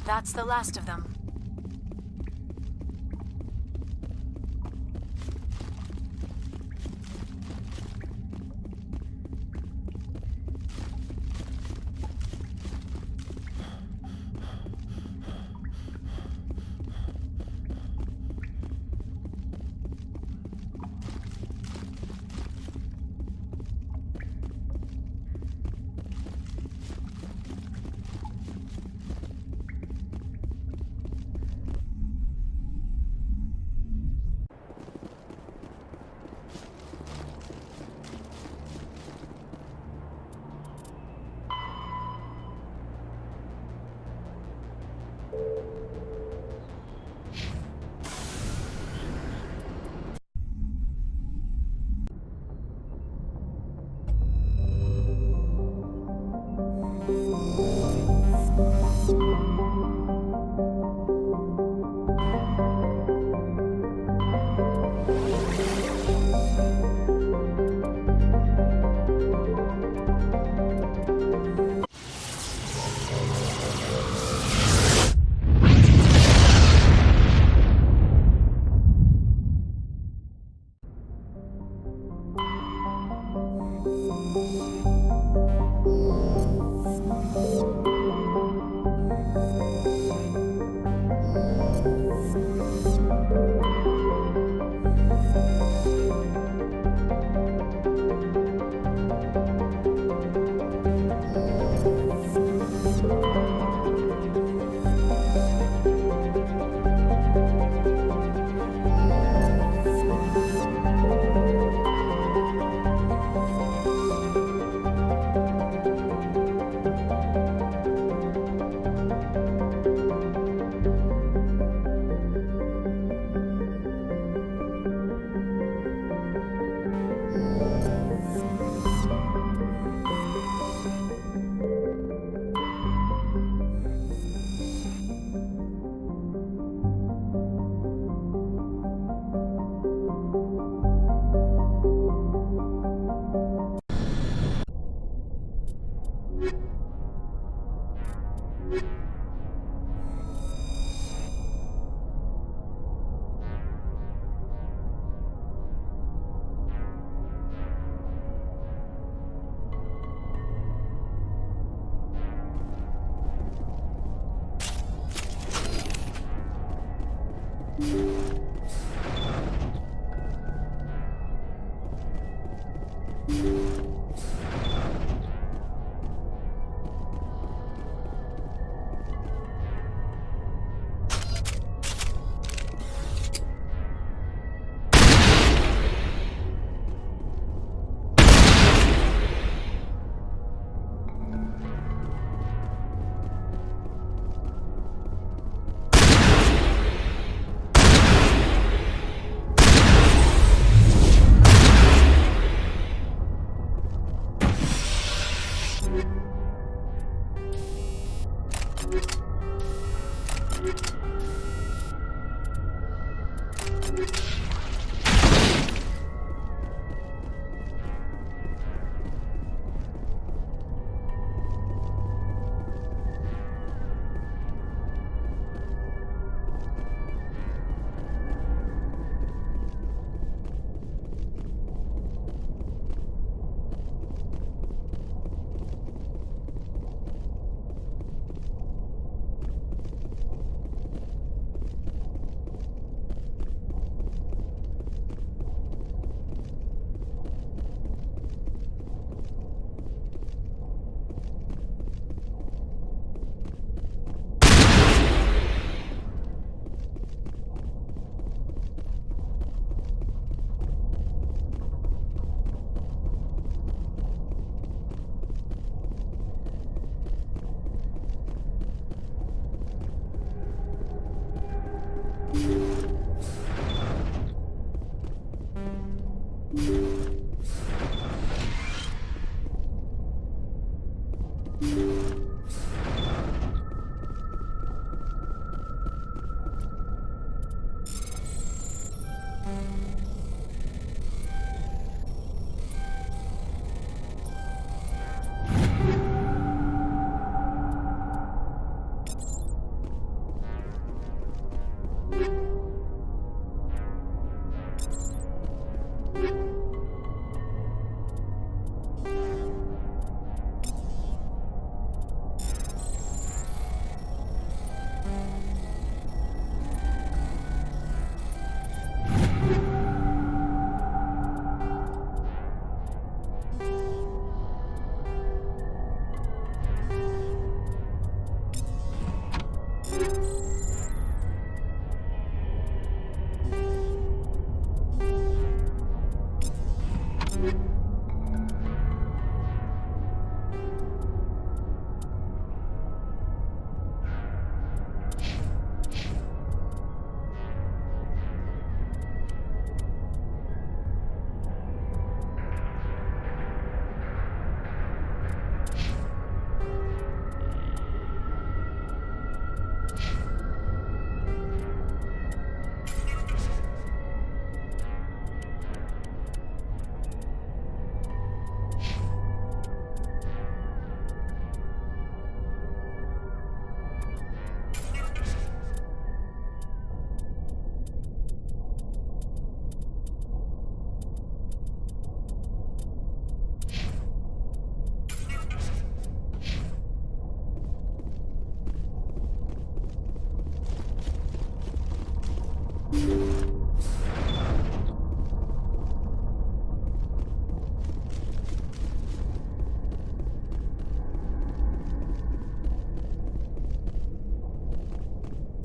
That's the last of them.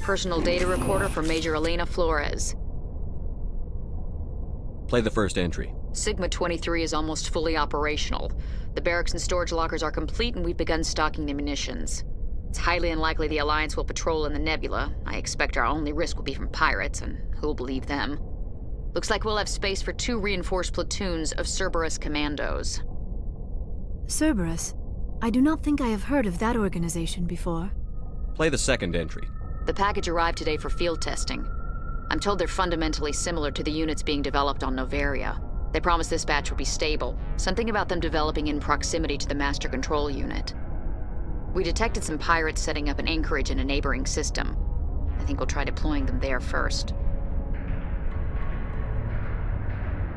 Personal data recorder for Major Elena Flores. Play the first entry. Sigma 23 is almost fully operational. The barracks and storage lockers are complete, and we've begun stocking the munitions. It's highly unlikely the Alliance will patrol in the nebula. I expect our only risk will be from pirates, and who'll believe them? Looks like we'll have space for 2 reinforced platoons of Cerberus commandos. Cerberus? I do not think I have heard of that organization before. Play the second entry. The package arrived today for field testing. I'm told they're fundamentally similar to the units being developed on Novaria. They promised this batch would be stable. Something about them developing in proximity to the master control unit. We detected some pirates setting up an anchorage in a neighboring system. I think we'll try deploying them there first.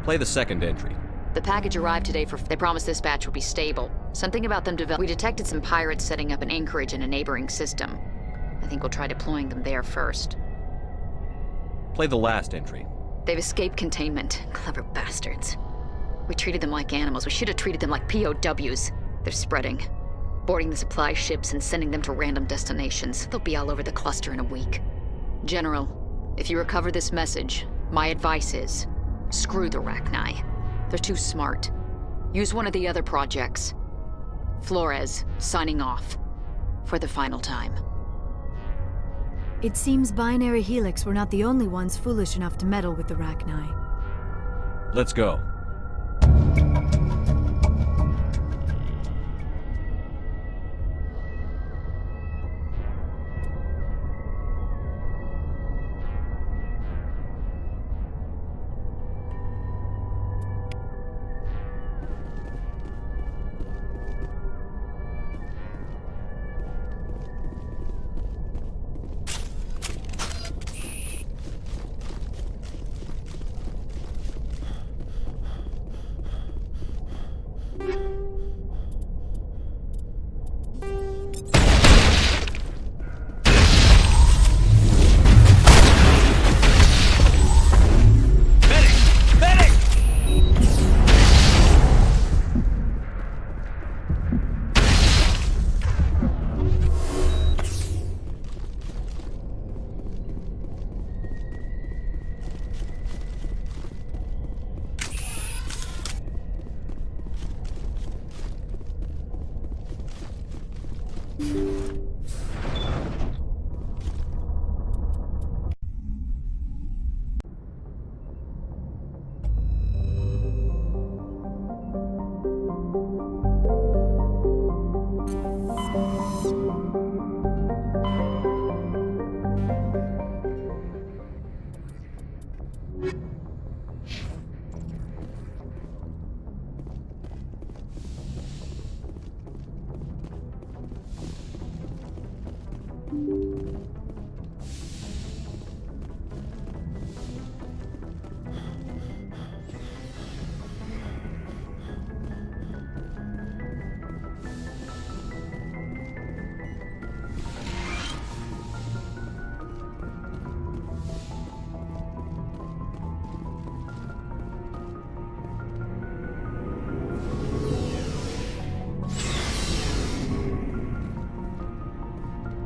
Play the second entry. The package arrived today They promised this batch would be stable. Something about them We detected some pirates setting up an anchorage in a neighboring system. I think we'll try deploying them there first. Play the last entry. They've escaped containment. Clever bastards. We treated them like animals. We should have treated them like POWs. They're spreading. Boarding the supply ships and sending them to random destinations. They'll be all over the cluster in a week. General, if you recover this message, my advice is, screw the Rachni. They're too smart. Use one of the other projects. Flores, signing off. For the final time. It seems Binary Helix were not the only ones foolish enough to meddle with the Rachni. Let's go.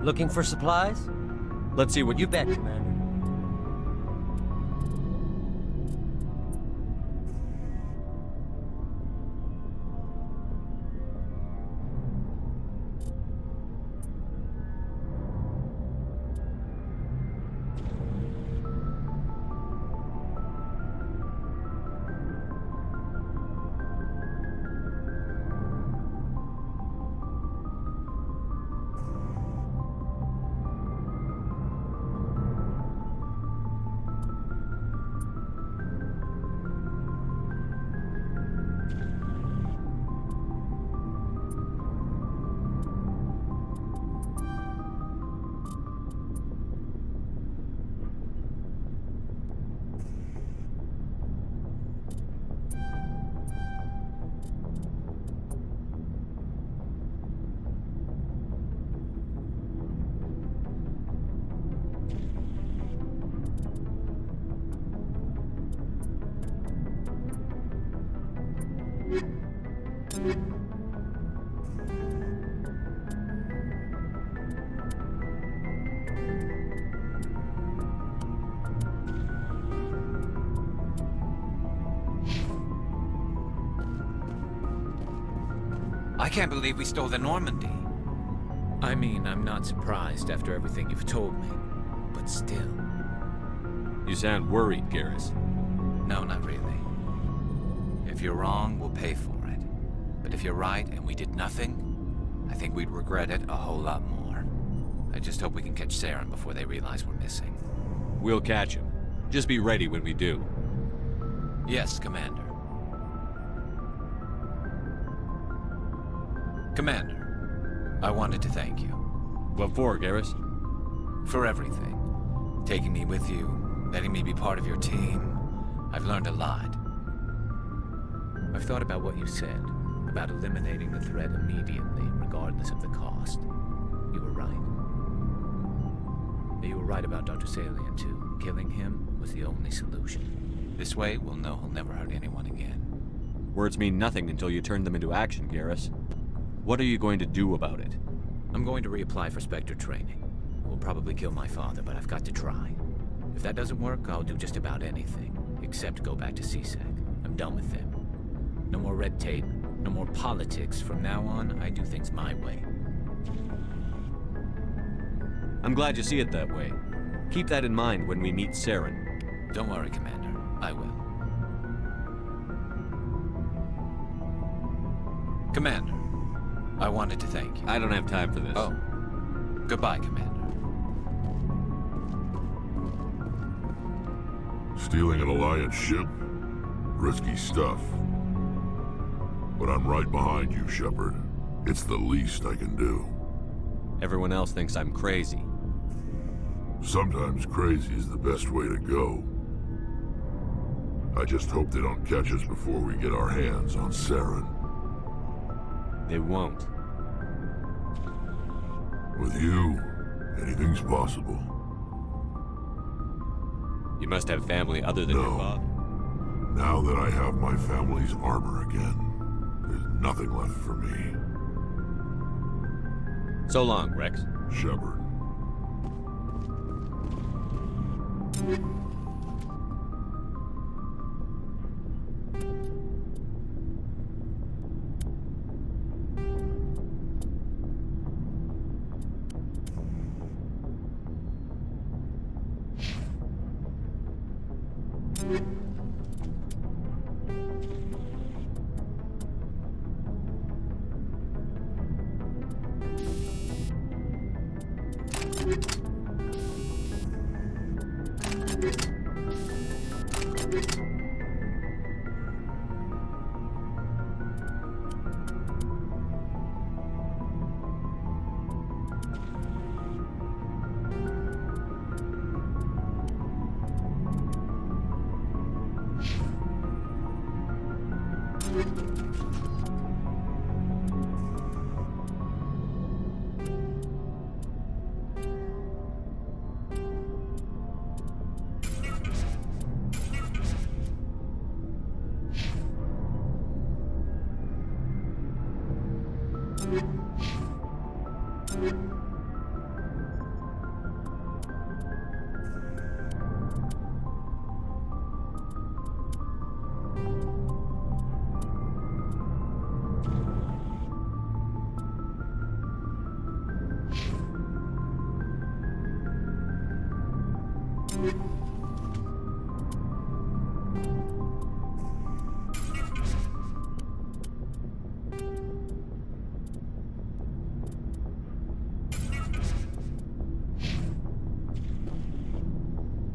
Looking for supplies? Let's see what you bet, Commander. I can't believe we stole the Normandy. I mean, I'm not surprised after everything you've told me, but still. You sound worried, Garrus. No, not really. If you're wrong, we'll pay for it. But if you're right and we did nothing, I think we'd regret it a whole lot more. I just hope we can catch Saren before they realize we're missing. We'll catch him. Just be ready when we do. Yes, Commander. Commander, I wanted to thank you. What for, Garrus? For everything. Taking me with you, letting me be part of your team. I've learned a lot. I've thought about what you said, about eliminating the threat immediately, regardless of the cost. You were right. You were right about Dr. Salient, too. Killing him was the only solution. This way, we'll know he'll never hurt anyone again. Words mean nothing until you turn them into action, Garrus. What are you going to do about it? I'm going to reapply for Spectre training. It will probably kill my father, but I've got to try. If that doesn't work, I'll do just about anything, except go back to CSEC. I'm done with them. No more red tape, no more politics. From now on, I do things my way. I'm glad you see it that way. Keep that in mind when we meet Saren. Don't worry, Commander. I will. Commander, I wanted to thank you. I don't have time for this. Oh. Goodbye, Commander. Stealing an Alliance ship? Risky stuff. But I'm right behind you, Shepard. It's the least I can do. Everyone else thinks I'm crazy. Sometimes crazy is the best way to go. I just hope they don't catch us before we get our hands on Saren. They won't. With you, anything's possible. You must have family other than your father. Now that I have my family's armor again, there's nothing left for me. So long, Rex. Shepard.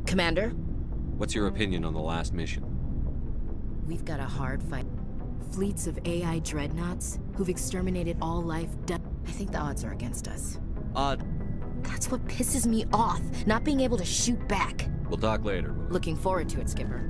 Commander? What's your opinion on the last mission? We've got a hard fight. Fleets of AI dreadnoughts who've exterminated all life. I think the odds are against us. Odd. That's what pisses me off, not being able to shoot back. We'll talk later. Looking forward to it, Skipper.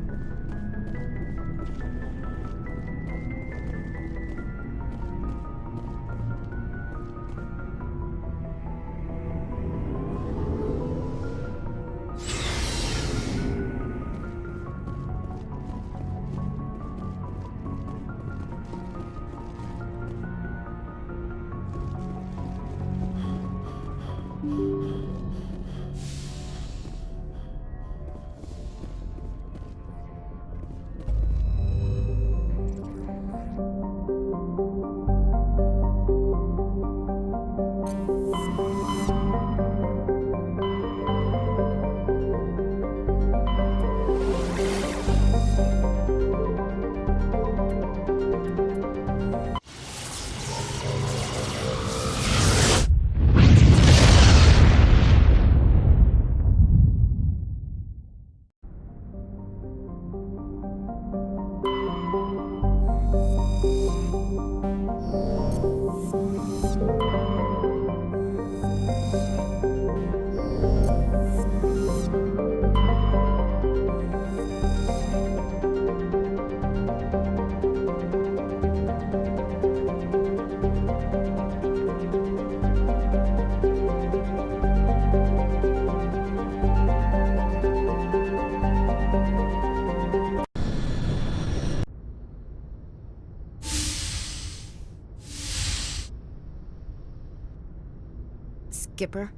Skipper,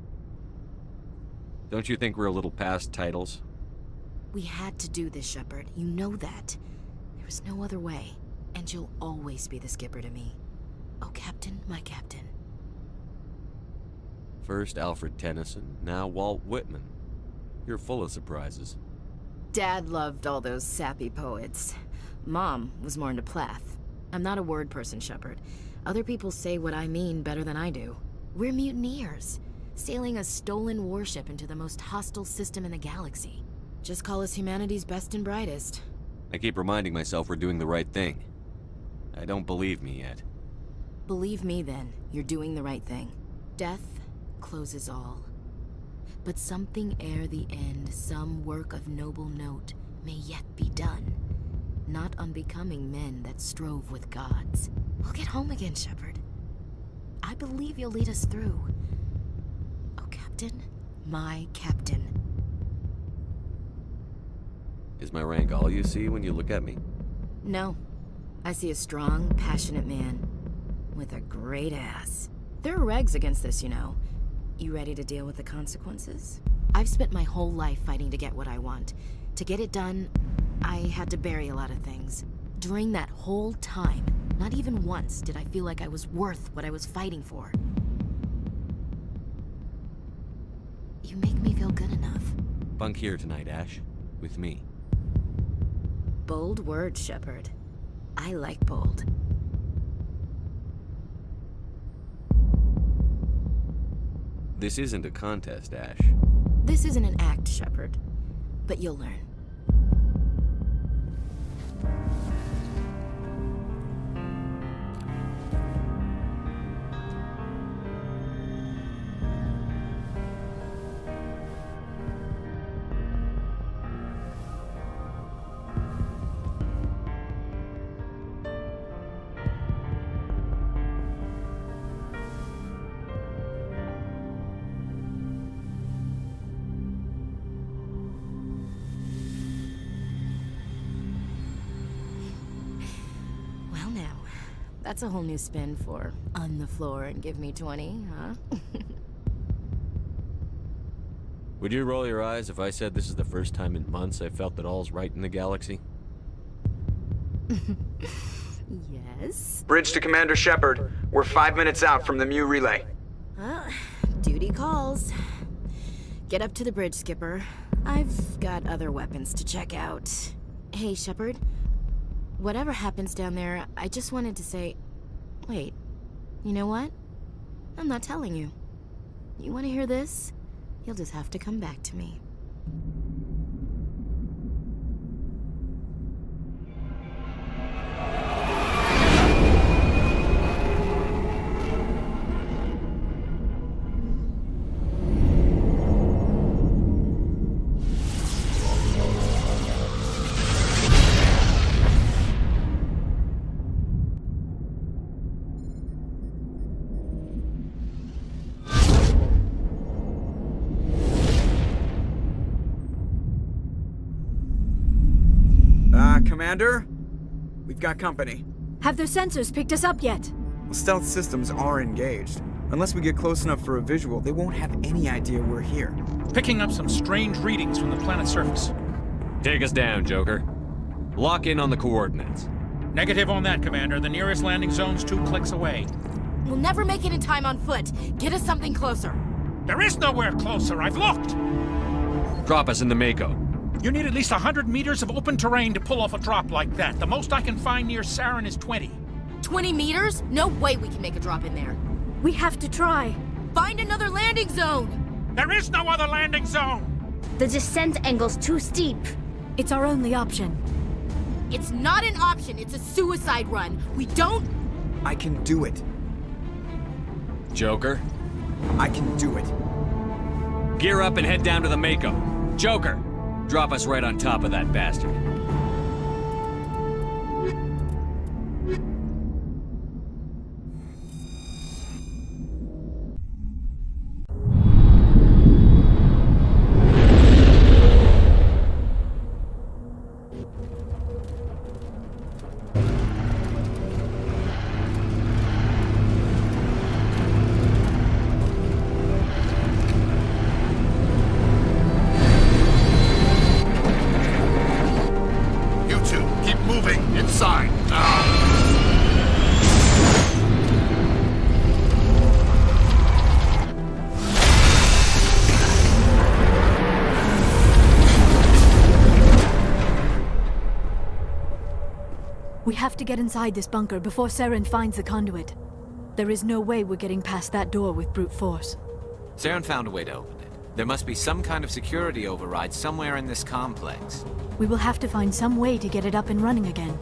Don't you think we're a little past titles? we had to do this, Shepard. You know that. There was no other way. And you'll always be the skipper to me. Oh, Captain, my captain. First Alfred Tennyson, now Walt Whitman. You're full of surprises. Dad loved all those sappy poets. Mom was more into Plath. I'm not a word person, Shepard. Other people say what I mean better than I do. We're mutineers, sailing a stolen warship into the most hostile system in the galaxy. Just call us humanity's best and brightest. I keep reminding myself we're doing the right thing. I don't believe me yet. Believe me then, you're doing the right thing. Death closes all. But something ere the end, some work of noble note, may yet be done. Not unbecoming men that strove with gods. We'll get home again, Shepard. I believe you'll lead us through. Oh, Captain, my captain. Is my rank all you see when you look at me? No. I see a strong, passionate man. With a great ass. There are regs against this, you know. You ready to deal with the consequences? I've spent my whole life fighting to get what I want. To get it done, I had to bury a lot of things. During that whole time, not even once did I feel like I was worth what I was fighting for. You make me feel good enough. Bunk here tonight, Ash. With me. Bold words, Shepard. I like bold. This isn't a contest, Ash. This isn't an act, Shepard. But you'll learn. That's a whole new spin for on the floor and give me 20, huh? Would you roll your eyes if I said this is the first time in months I felt that all's right in the galaxy? Yes? Bridge to Commander Shepard. We're 5 minutes out from the Mu relay. Duty calls. Get up to the bridge, Skipper. I've got other weapons to check out. Hey, Shepard. Whatever happens down there, I just wanted to say... Wait, you know what? I'm not telling you. You want to hear this? You'll just have to come back to me. Commander? We've got company. Have their sensors picked us up yet? Well, stealth systems are engaged. Unless we get close enough for a visual, they won't have any idea we're here. Picking up some strange readings from the planet's surface. Take us down, Joker. Lock in on the coordinates. Negative on that, Commander. The nearest landing zone's 2 clicks away. We'll never make it in time on foot. Get us something closer. There is nowhere closer. I've looked. Drop us in the Mako. You need at least 100 meters of open terrain to pull off a drop like that. The most I can find near Saren is 20. 20 meters? No way we can make a drop in there. We have to try. Find another landing zone! There is no other landing zone! The descent angle's too steep. It's our only option. It's not an option, it's a suicide run. We don't... I can do it. Joker, I can do it. Gear up and head down to the Mako. Joker, drop us right on top of that bastard. We have to get inside this bunker before Saren finds the conduit. There is no way we're getting past that door with brute force. Saren found a way to open it. There must be some kind of security override somewhere in this complex. We will have to find some way to get it up and running again.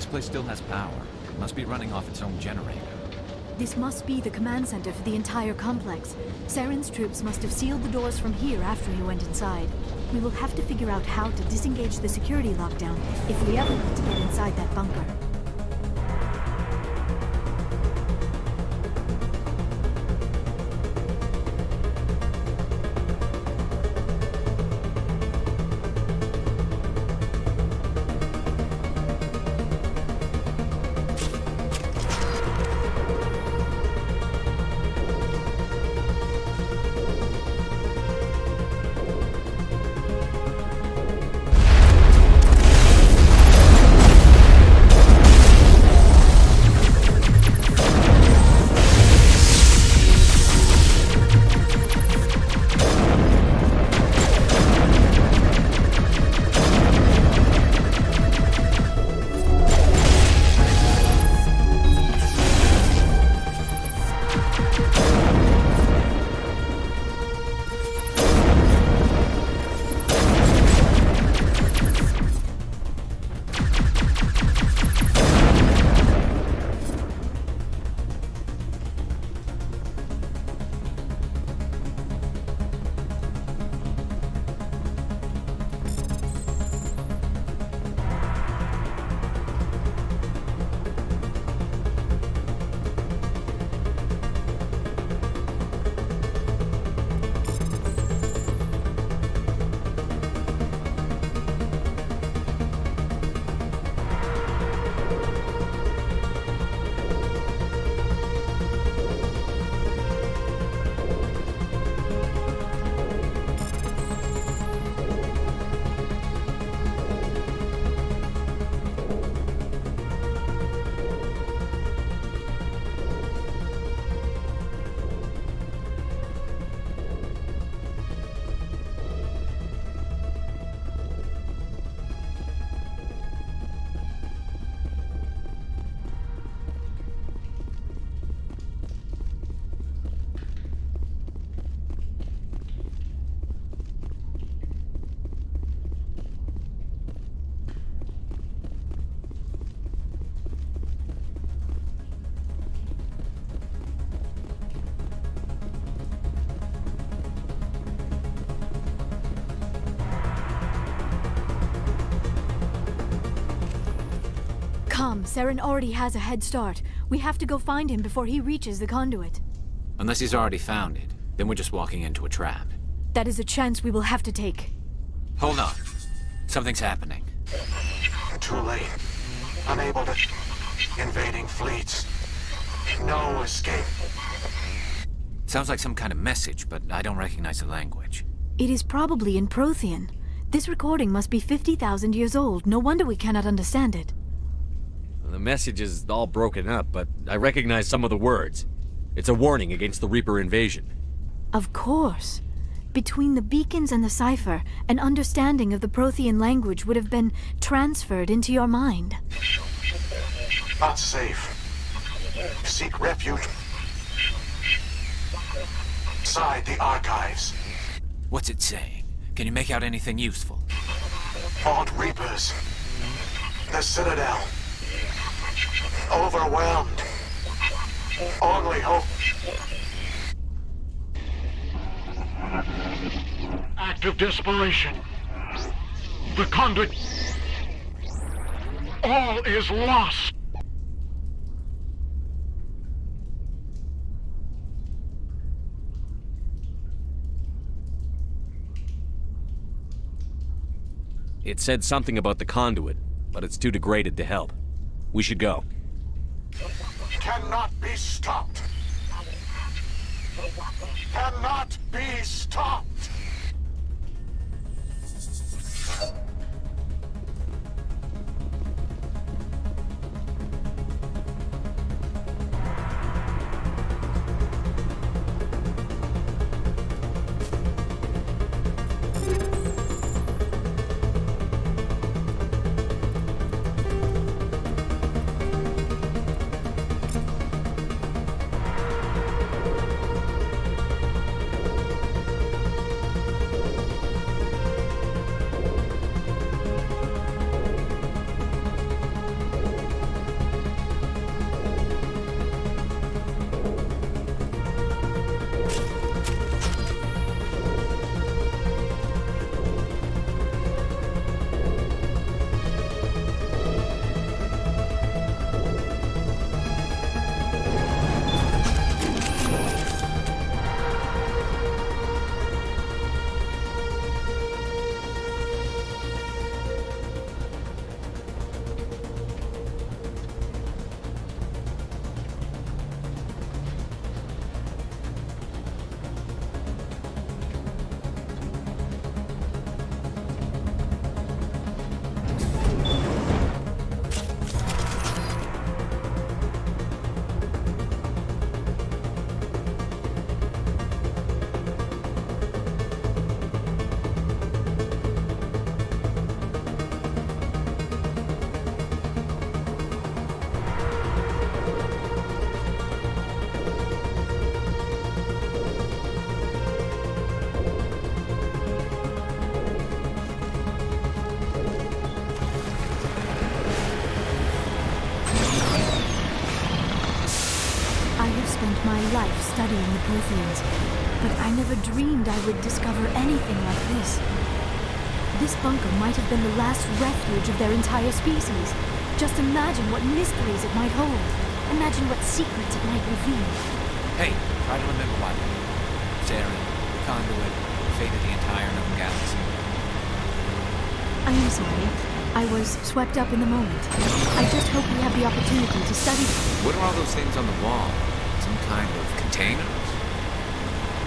place still has power. It must be running off its own generator. This must be the command center for the entire complex. Saren's troops must have sealed the doors from here after he went inside. We will have to figure out how to disengage the security lockdown if we ever want to get inside that bunker. Come, Saren already has a head start. We have to go find him before he reaches the conduit. Unless he's already found it, then we're just walking into a trap. That is a chance we will have to take. Hold on. Something's happening. Too late. Unable to... Invading fleets. No escape. Sounds like some kind of message, but I don't recognize the language. It is probably in Prothean. This recording must be 50,000 years old. No wonder we cannot understand it. The message is all broken up, but I recognize some of the words. It's a warning against the Reaper invasion. Of course. Between the beacons and the cipher, an understanding of the Prothean language would have been transferred into your mind. Not safe. Seek refuge inside the archives. What's it saying? Can you make out anything useful? Fought Reapers. The Citadel. Overwhelmed. Only hope. Act of desperation. The conduit. All is lost. It said something about the conduit, but it's too degraded to help. We should go. Cannot be stopped. Cannot be stopped. life studying the Protheans, but I never dreamed I would discover anything like this. This bunker might have been the last refuge of their entire species. Just imagine what mysteries it might hold. Imagine what secrets it might reveal. Hey, try to remember why. Saren, the conduit, the fate of the entire known galaxy. I am sorry. I was swept up in the moment. I just hope we have the opportunity to study. What are all those things on the wall? Some kind of containers?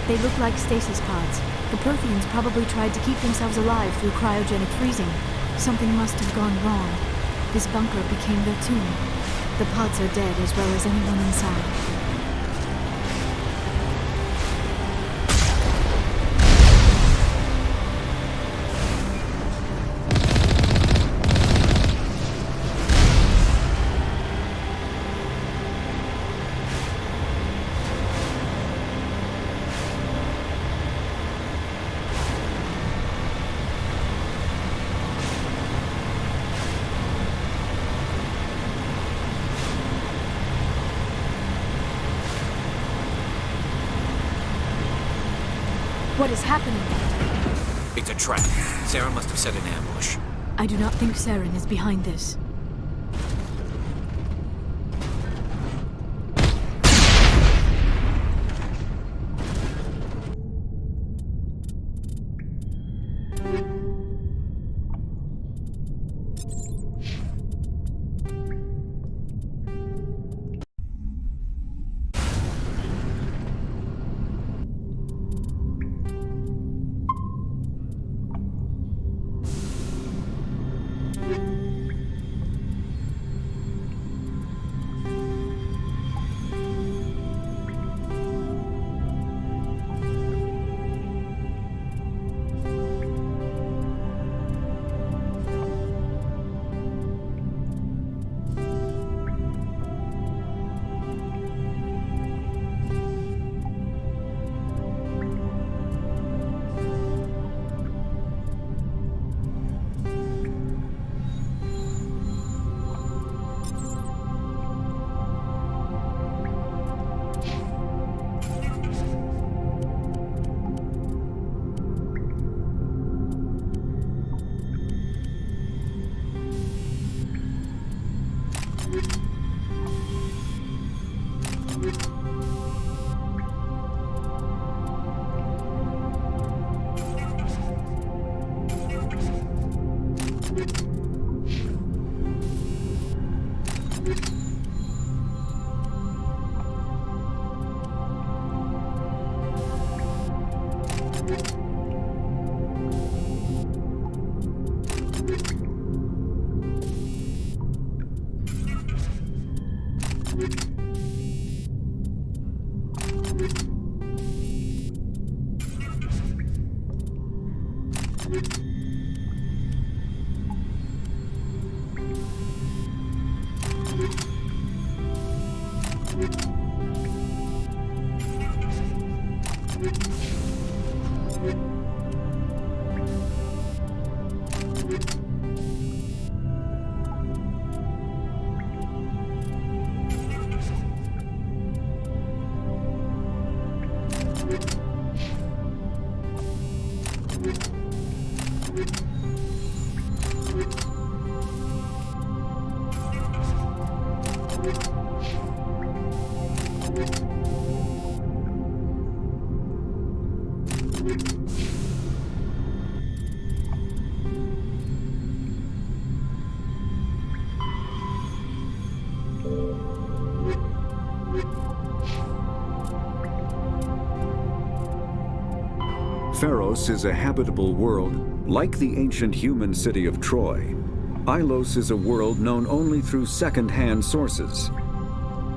They look like stasis pods. The Protheans probably tried to keep themselves alive through cryogenic freezing. Something must have gone wrong. This bunker became their tomb. The pods are dead as well as anyone inside. What is happening? It's a trap. Saren must have set an ambush. I do not think Saren is behind this. Pharos is a habitable world, like the ancient human city of Troy. Ilos is a world known only through second-hand sources.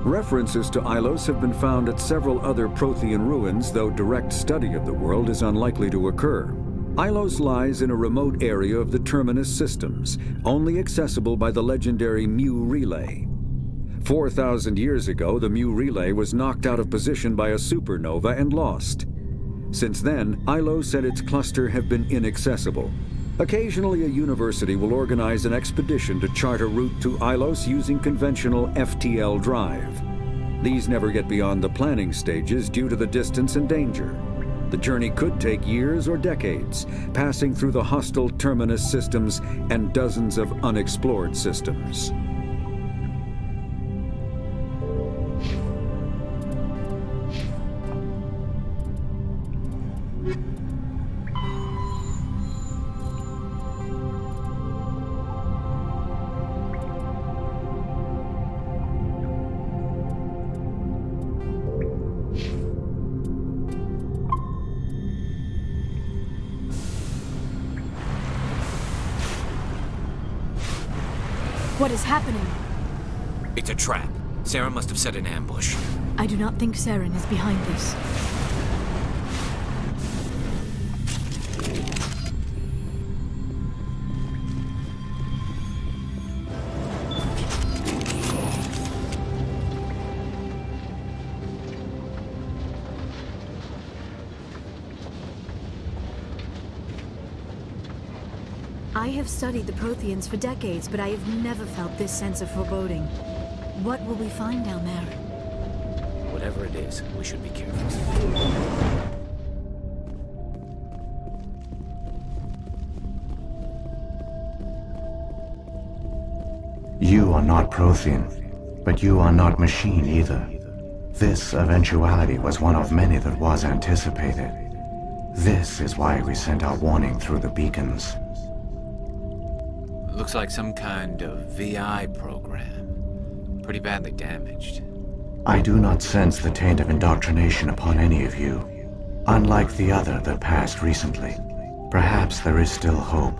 References to Ilos have been found at several other Prothean ruins, though direct study of the world is unlikely to occur. Ilos lies in a remote area of the Terminus systems, only accessible by the legendary Mu Relay. 4,000 years ago, the Mu Relay was knocked out of position by a supernova and lost. Since then, Ilos and its cluster have been inaccessible. Occasionally, a university will organize an expedition to chart a route to Ilos using conventional FTL drive. These never get beyond the planning stages due to the distance and danger. The journey could take years or decades, passing through the hostile terminus systems and dozens of unexplored systems. What is happening? It's a trap. Sarah must have set an ambush. I do not think Saren is behind this. I have studied the Protheans for decades, but I have never felt this sense of foreboding. What will we find down there? Whatever it is, we should be careful. You are not Prothean, but you are not machine either. This eventuality was one of many that was anticipated. This is why we sent our warning through the beacons. Looks like some kind of VI program. Pretty badly damaged. I do not sense the taint of indoctrination upon any of you. Unlike the other that passed recently. Perhaps there is still hope.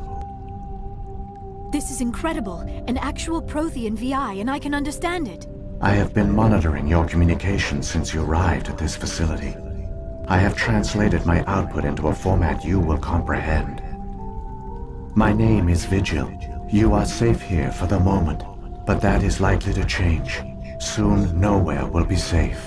This is incredible. An actual Prothean VI, and I can understand it. I have been monitoring your communications since you arrived at this facility. I have translated my output into a format you will comprehend. My name is Vigil. You are safe here for the moment, but that is likely to change. Soon, nowhere will be safe.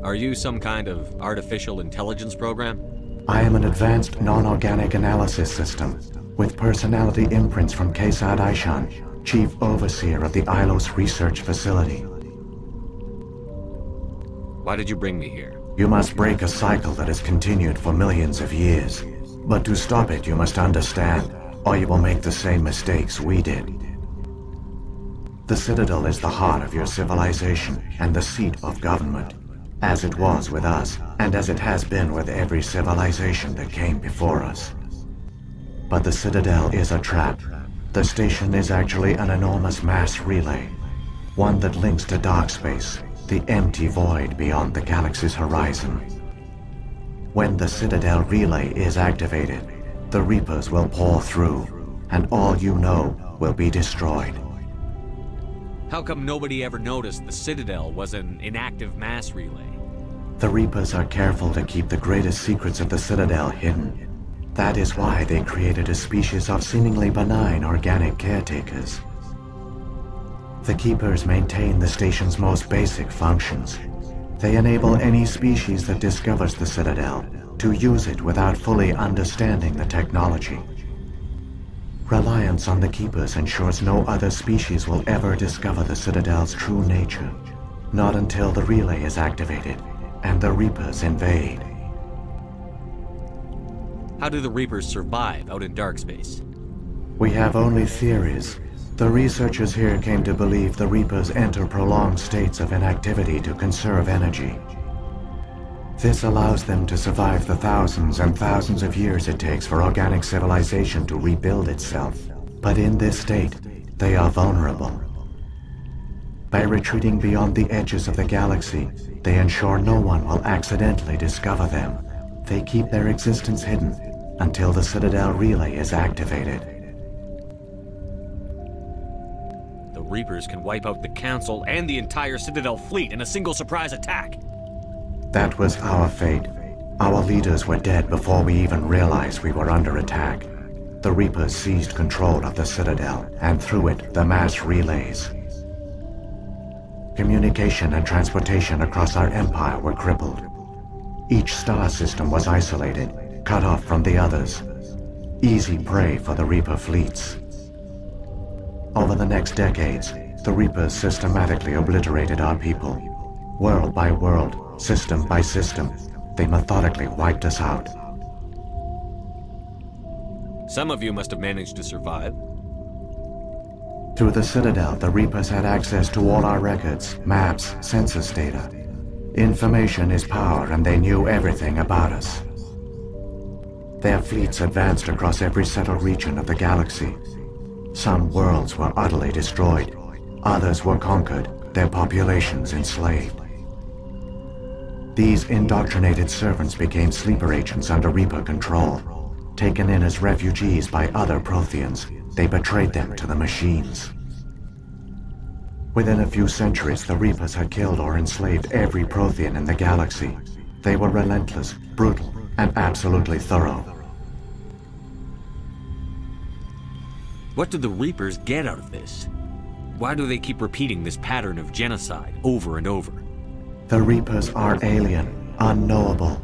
Are you some kind of artificial intelligence program? I am an advanced non-organic analysis system, with personality imprints from Kesad Aishan, Chief Overseer of the Ilos Research Facility. Why did you bring me here? You must break a cycle that has continued for millions of years. But to stop it, you must understand, or you will make the same mistakes we did. The Citadel is the heart of your civilization and the seat of government, as it was with us, and as it has been with every civilization that came before us. But the Citadel is a trap. The station is actually an enormous mass relay, one that links to dark space, the empty void beyond the galaxy's horizon. When the Citadel relay is activated, the Reapers will pour through, and all you know will be destroyed. How come nobody ever noticed the Citadel was an inactive mass relay? The Reapers are careful to keep the greatest secrets of the Citadel hidden. That is why they created a species of seemingly benign organic caretakers. The Keepers maintain the station's most basic functions. They enable any species that discovers the Citadel to use it without fully understanding the technology. Reliance on the Keepers ensures no other species will ever discover the Citadel's true nature. Not until the relay is activated and the Reapers invade. How do the Reapers survive out in dark space? We have only theories. The researchers here came to believe the Reapers enter prolonged states of inactivity to conserve energy. This allows them to survive the thousands and thousands of years it takes for organic civilization to rebuild itself. But in this state, they are vulnerable. By retreating beyond the edges of the galaxy, they ensure no one will accidentally discover them. They keep their existence hidden until the Citadel relay is activated. The Reapers can wipe out the Council and the entire Citadel fleet in a single surprise attack. That was our fate. Our leaders were dead before we even realized we were under attack. The Reapers seized control of the Citadel, and through it, the mass relays. Communication and transportation across our empire were crippled. Each star system was isolated, cut off from the others. Easy prey for the Reaper fleets. Over the next decades, the Reapers systematically obliterated our people. World by world, system by system, they methodically wiped us out. Some of you must have managed to survive. Through the Citadel, the Reapers had access to all our records, maps, census data. Information is power, and they knew everything about us. Their fleets advanced across every settled region of the galaxy. Some worlds were utterly destroyed. Others were conquered, their populations enslaved. These indoctrinated servants became sleeper agents under Reaper control. Taken in as refugees by other Protheans, they betrayed them to the machines. Within a few centuries, the Reapers had killed or enslaved every Prothean in the galaxy. They were relentless, brutal, and absolutely thorough. What do the Reapers get out of this? Why do they keep repeating this pattern of genocide over and over? The Reapers are alien, unknowable.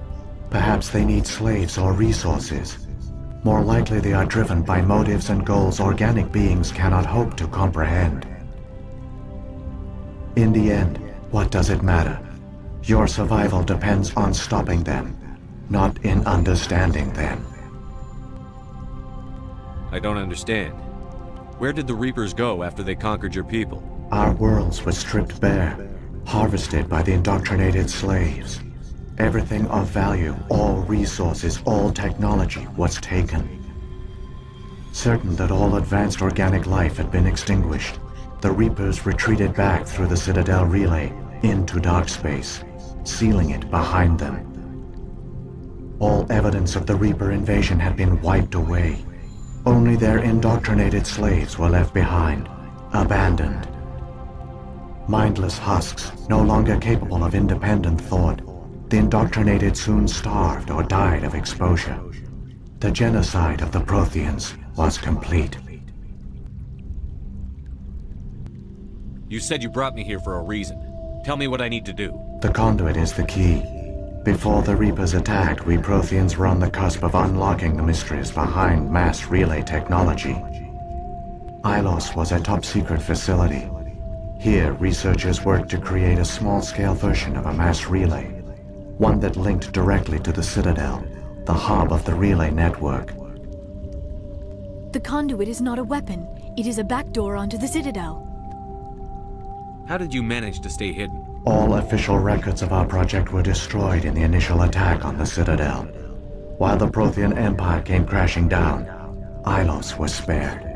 Perhaps they need slaves or resources. More likely they are driven by motives and goals organic beings cannot hope to comprehend. In the end, what does it matter? Your survival depends on stopping them, not in understanding them. I don't understand. Where did the Reapers go after they conquered your people? Our worlds were stripped bare, harvested by the indoctrinated slaves. Everything of value, all resources, all technology was taken. Certain that all advanced organic life had been extinguished, the Reapers retreated back through the Citadel relay into dark space, sealing it behind them. All evidence of the Reaper invasion had been wiped away. Only their indoctrinated slaves were left behind, abandoned. Mindless husks, no longer capable of independent thought, the indoctrinated soon starved or died of exposure. The genocide of the Protheans was complete. You said you brought me here for a reason. Tell me what I need to do. The conduit is the key. Before the Reapers attacked, we Protheans were on the cusp of unlocking the mysteries behind mass relay technology. Ilos was a top-secret facility. Here, researchers worked to create a small-scale version of a mass relay, one that linked directly to the Citadel, the hub of the relay network. The conduit is not a weapon. It is a backdoor onto the Citadel. How did you manage to stay hidden? All official records of our project were destroyed in the initial attack on the Citadel. While the Prothean Empire came crashing down, Ilos was spared.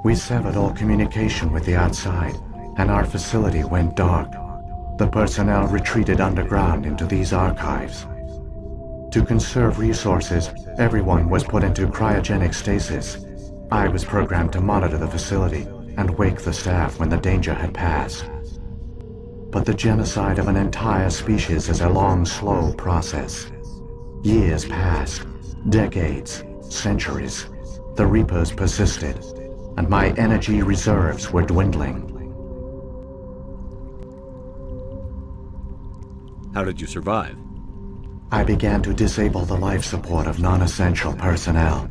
We severed all communication with the outside, and our facility went dark. The personnel retreated underground into these archives. To conserve resources, everyone was put into cryogenic stasis. I was programmed to monitor the facility and wake the staff when the danger had passed. But the genocide of an entire species is a long, slow process. Years passed, decades, centuries. The Reapers persisted, and my energy reserves were dwindling. How did you survive? I began to disable the life support of non-essential personnel.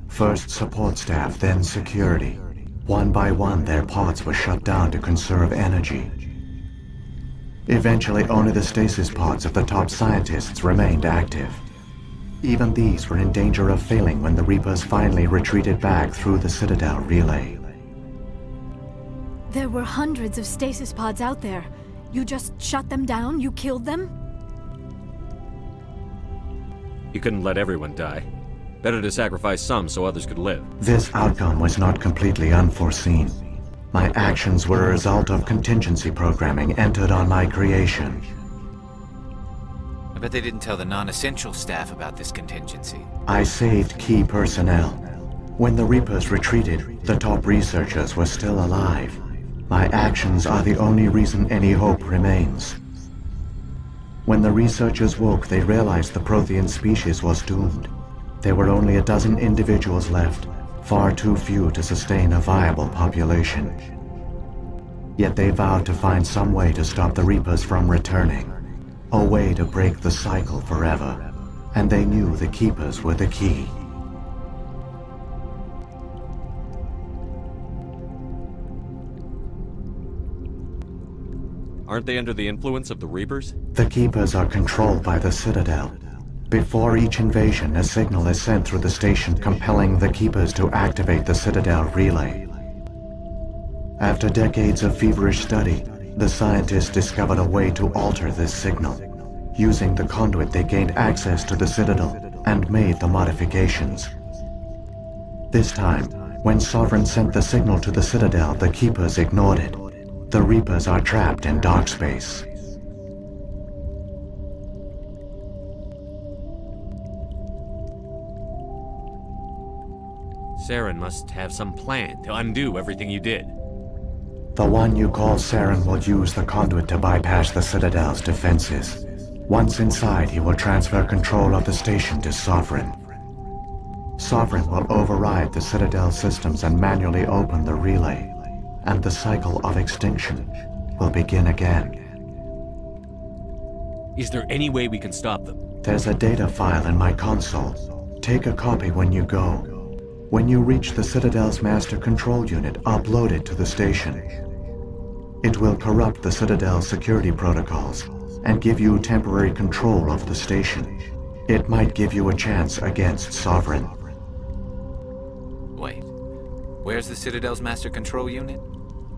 First support staff, then security. One by one, their pods were shut down to conserve energy. Eventually, only the stasis pods of the top scientists remained active. Even these were in danger of failing when the Reapers finally retreated back through the Citadel relay. There were hundreds of stasis pods out there. You just shut them down? You killed them? You couldn't let everyone die. Better to sacrifice some so others could live. This outcome was not completely unforeseen. My actions were a result of contingency programming entered on my creation. I bet they didn't tell the non-essential staff about this contingency. I saved key personnel. When the Reapers retreated, the top researchers were still alive. My actions are the only reason any hope remains. When the researchers woke, they realized the Prothean species was doomed. There were only a dozen individuals left, far too few to sustain a viable population. Yet they vowed to find some way to stop the Reapers from returning, a way to break the cycle forever, and they knew the Keepers were the key. Aren't they under the influence of the Reapers? The Keepers are controlled by the Citadel. Before each invasion, a signal is sent through the station compelling the Keepers to activate the Citadel relay. After decades of feverish study, the scientists discovered a way to alter this signal. Using the conduit, they gained access to the Citadel and made the modifications. This time, when Sovereign sent the signal to the Citadel, the Keepers ignored it. The Reapers are trapped in dark space. Saren must have some plan to undo everything you did. The one you call Saren will use the conduit to bypass the Citadel's defenses. Once inside, he will transfer control of the station to Sovereign. Sovereign will override the Citadel systems and manually open the relay, and the cycle of extinction will begin again. Is there any way we can stop them? There's a data file in my console. Take a copy when you go. When you reach the Citadel's master control unit, upload it to the station. It will corrupt the Citadel's security protocols and give you temporary control of the station. It might give you a chance against Sovereign. Wait, where's the Citadel's master control unit?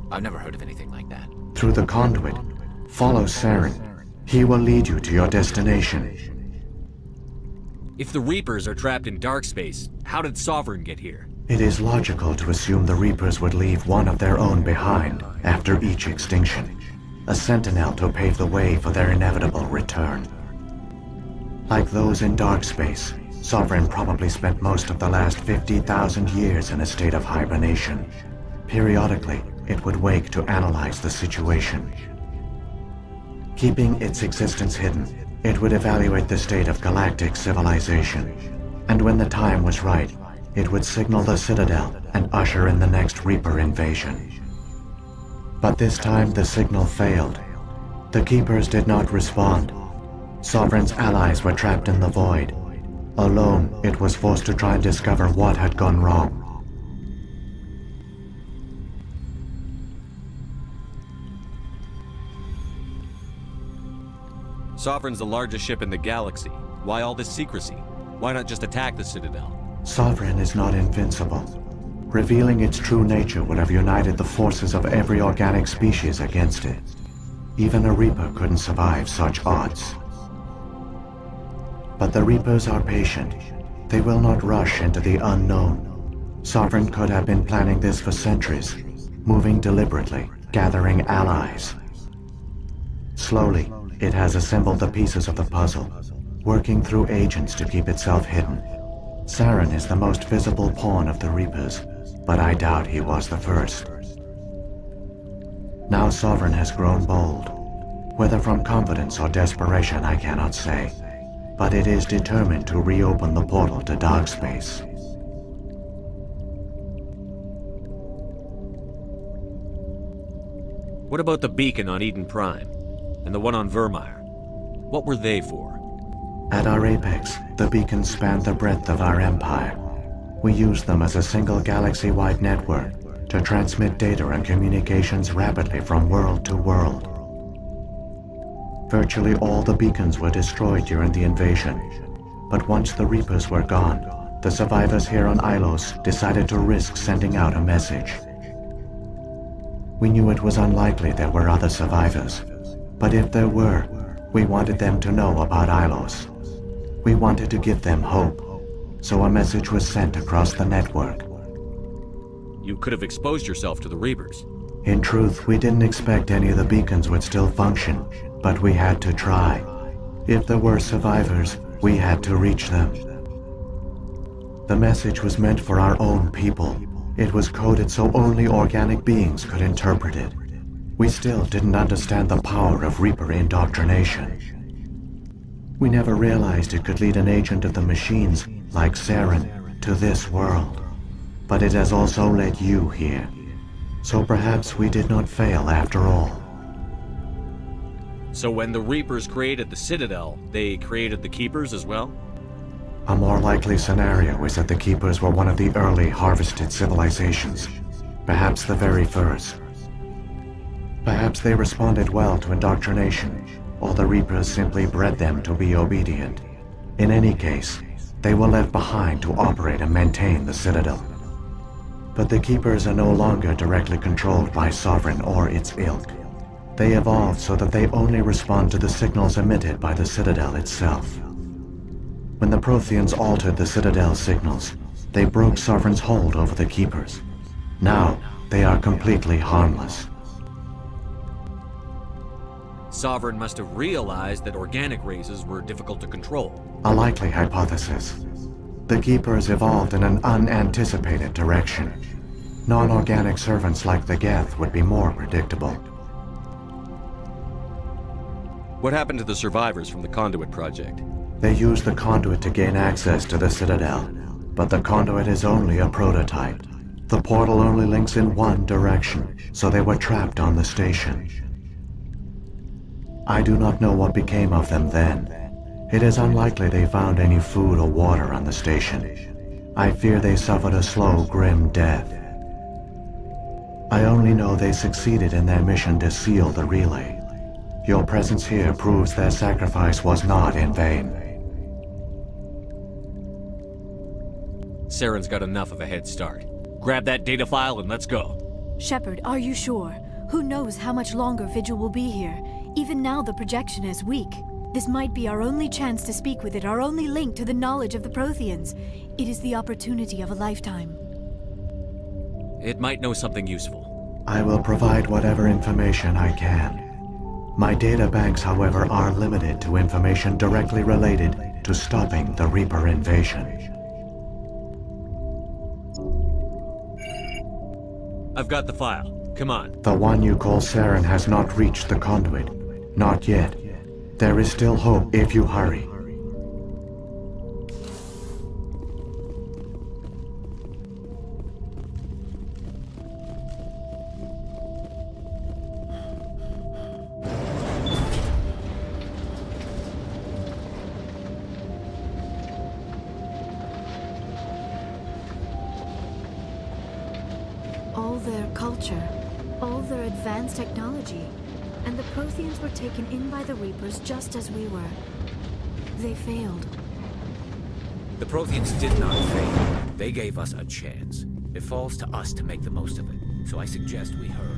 I've never heard of anything like that. Through the conduit, follow Saren. He will lead you to your destination. If the Reapers are trapped in dark space, how did Sovereign get here? It is logical to assume the Reapers would leave one of their own behind after each extinction. A sentinel to pave the way for their inevitable return. Like those in dark space, Sovereign probably spent most of the last 50,000 years in a state of hibernation. Periodically, it would wake to analyze the situation. Keeping its existence hidden, it would evaluate the state of galactic civilization. And when the time was right, it would signal the Citadel and usher in the next Reaper invasion. But this time the signal failed. The Keepers did not respond. Sovereign's allies were trapped in the void. Alone, it was forced to try and discover what had gone wrong. Sovereign's the largest ship in the galaxy. Why all this secrecy? Why not just attack the Citadel? Sovereign is not invincible. Revealing its true nature would have united the forces of every organic species against it. Even a Reaper couldn't survive such odds. But the Reapers are patient. They will not rush into the unknown. Sovereign could have been planning this for centuries, moving deliberately, gathering allies. Slowly, it has assembled the pieces of the puzzle, working through agents to keep itself hidden. Saren is the most visible pawn of the Reapers, but I doubt he was the first. Now Sovereign has grown bold. Whether from confidence or desperation, I cannot say. But it is determined to reopen the portal to dark space. What about the beacon on Eden Prime? And the one on Vermeer? What were they for? At our apex, the beacons spanned the breadth of our empire. We used them as a single galaxy-wide network to transmit data and communications rapidly from world to world. Virtually all the beacons were destroyed during the invasion, but once the Reapers were gone, the survivors here on Ilos decided to risk sending out a message. We knew it was unlikely there were other survivors, but if there were, we wanted them to know about Ilos. We wanted to give them hope, so a message was sent across the network. You could have exposed yourself to the Reapers. In truth, we didn't expect any of the beacons would still function, but we had to try. If there were survivors, we had to reach them. The message was meant for our own people. It was coded so only organic beings could interpret it. We still didn't understand the power of Reaper indoctrination. We never realized it could lead an agent of the machines, like Saren, to this world. But it has also led you here. So perhaps we did not fail after all. So when the Reapers created the Citadel, they created the Keepers as well? A more likely scenario is that the Keepers were one of the early harvested civilizations. Perhaps the very first. Perhaps they responded well to indoctrination, or the Reapers simply bred them to be obedient. In any case, they were left behind to operate and maintain the Citadel. But the Keepers are no longer directly controlled by Sovereign or its ilk. They evolved so that they only respond to the signals emitted by the Citadel itself. When the Protheans altered the Citadel's signals, they broke Sovereign's hold over the Keepers. Now, they are completely harmless. Sovereign must have realized that organic races were difficult to control. A likely hypothesis. The Keepers evolved in an unanticipated direction. Non-organic servants like the Geth would be more predictable. What happened to the survivors from the Conduit project? They used the Conduit to gain access to the Citadel, but the Conduit is only a prototype. The portal only links in one direction, so they were trapped on the station. I do not know what became of them then. It is unlikely they found any food or water on the station. I fear they suffered a slow, grim death. I only know they succeeded in their mission to seal the relay. Your presence here proves their sacrifice was not in vain. Saren's got enough of a head start. Grab that data file and let's go. Shepard, are you sure? Who knows how much longer Vigil will be here? Even now the projection is weak. This might be our only chance to speak with it, our only link to the knowledge of the Protheans. It is the opportunity of a lifetime. It might know something useful. I will provide whatever information I can. My data banks, however, are limited to information directly related to stopping the Reaper invasion. I've got the file. Come on. The one you call Saren has not reached the Conduit. Not yet. There is still hope if you hurry. All their culture, all their advanced technology, and the Protheans were taken in by the Reapers just as we were. They failed. The Protheans did not fail. They gave us a chance. It falls to us to make the most of it, so I suggest we hurry.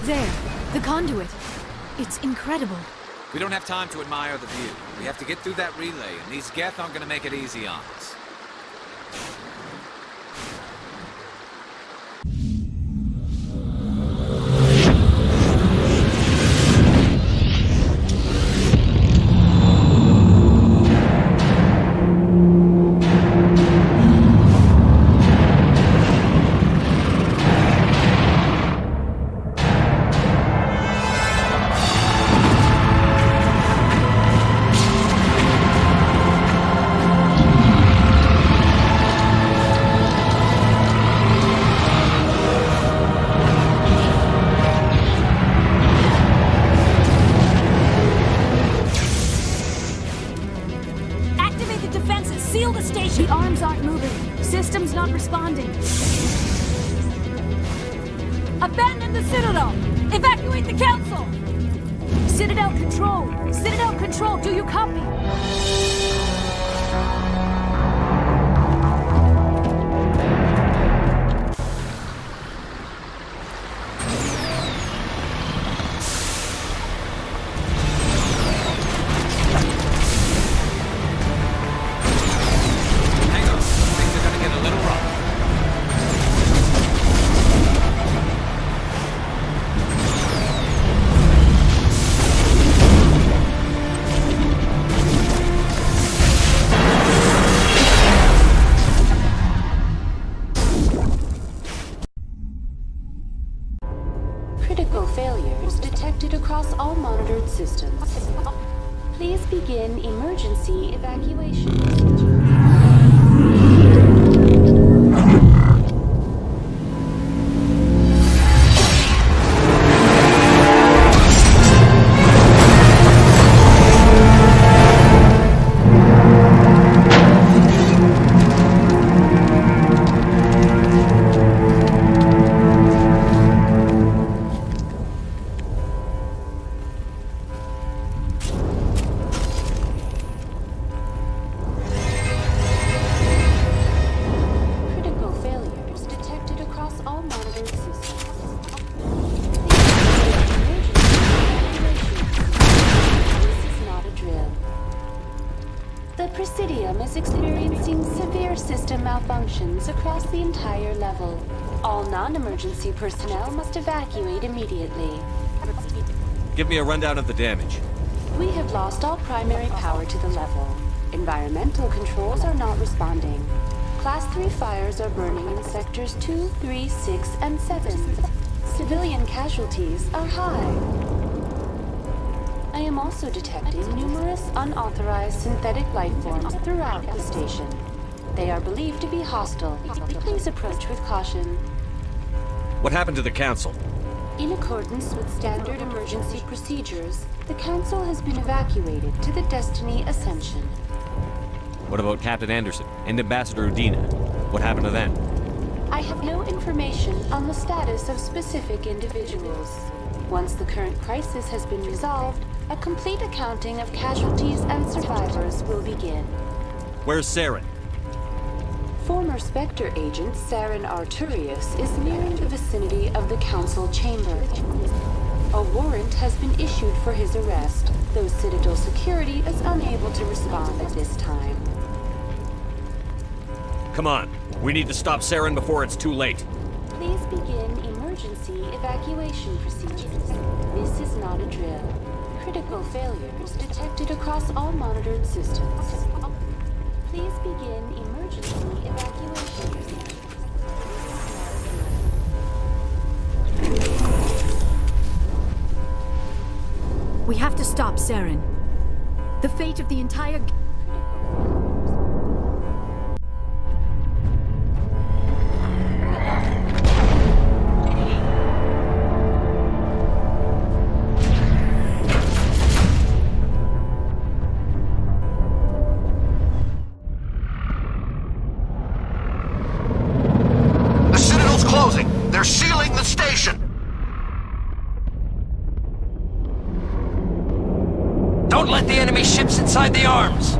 There, the conduit. It's incredible. We don't have time to admire the view. We have to get through that relay, and these Geth aren't gonna make it easy on us. The arms aren't moving. System's not responding. Abandon the Citadel! Evacuate the Council! Citadel Control! Citadel Control, do you copy? Critical failures detected across all monitored systems. Please begin emergency evacuation. Across the entire level. All non-emergency personnel must evacuate immediately. Give me a rundown of the damage. We have lost all primary power to the level. Environmental controls are not responding. Class 3 fires are burning in sectors 2, 3, 6, and 7. Civilian casualties are high. I am also detecting numerous unauthorized synthetic life forms throughout the station. They are believed to be hostile. Please approach with caution. What happened to the Council? In accordance with standard emergency procedures, the Council has been evacuated to the Destiny Ascension. What about Captain Anderson and Ambassador Udina? What happened to them? I have no information on the status of specific individuals. Once the current crisis has been resolved, a complete accounting of casualties and survivors will begin. Where's Saren? Former Spectre agent Saren Arturius is nearing the vicinity of the Council chamber. A warrant has been issued for his arrest, though Citadel security is unable to respond at this time. Come on, we need to stop Saren before it's too late. Please begin emergency evacuation procedures. This is not a drill. Critical failures detected across all monitored systems. Please begin emergency evacuation procedures. We have to stop Saren. The fate of the entire... They're sealing the station! Don't let the enemy ships inside the arms!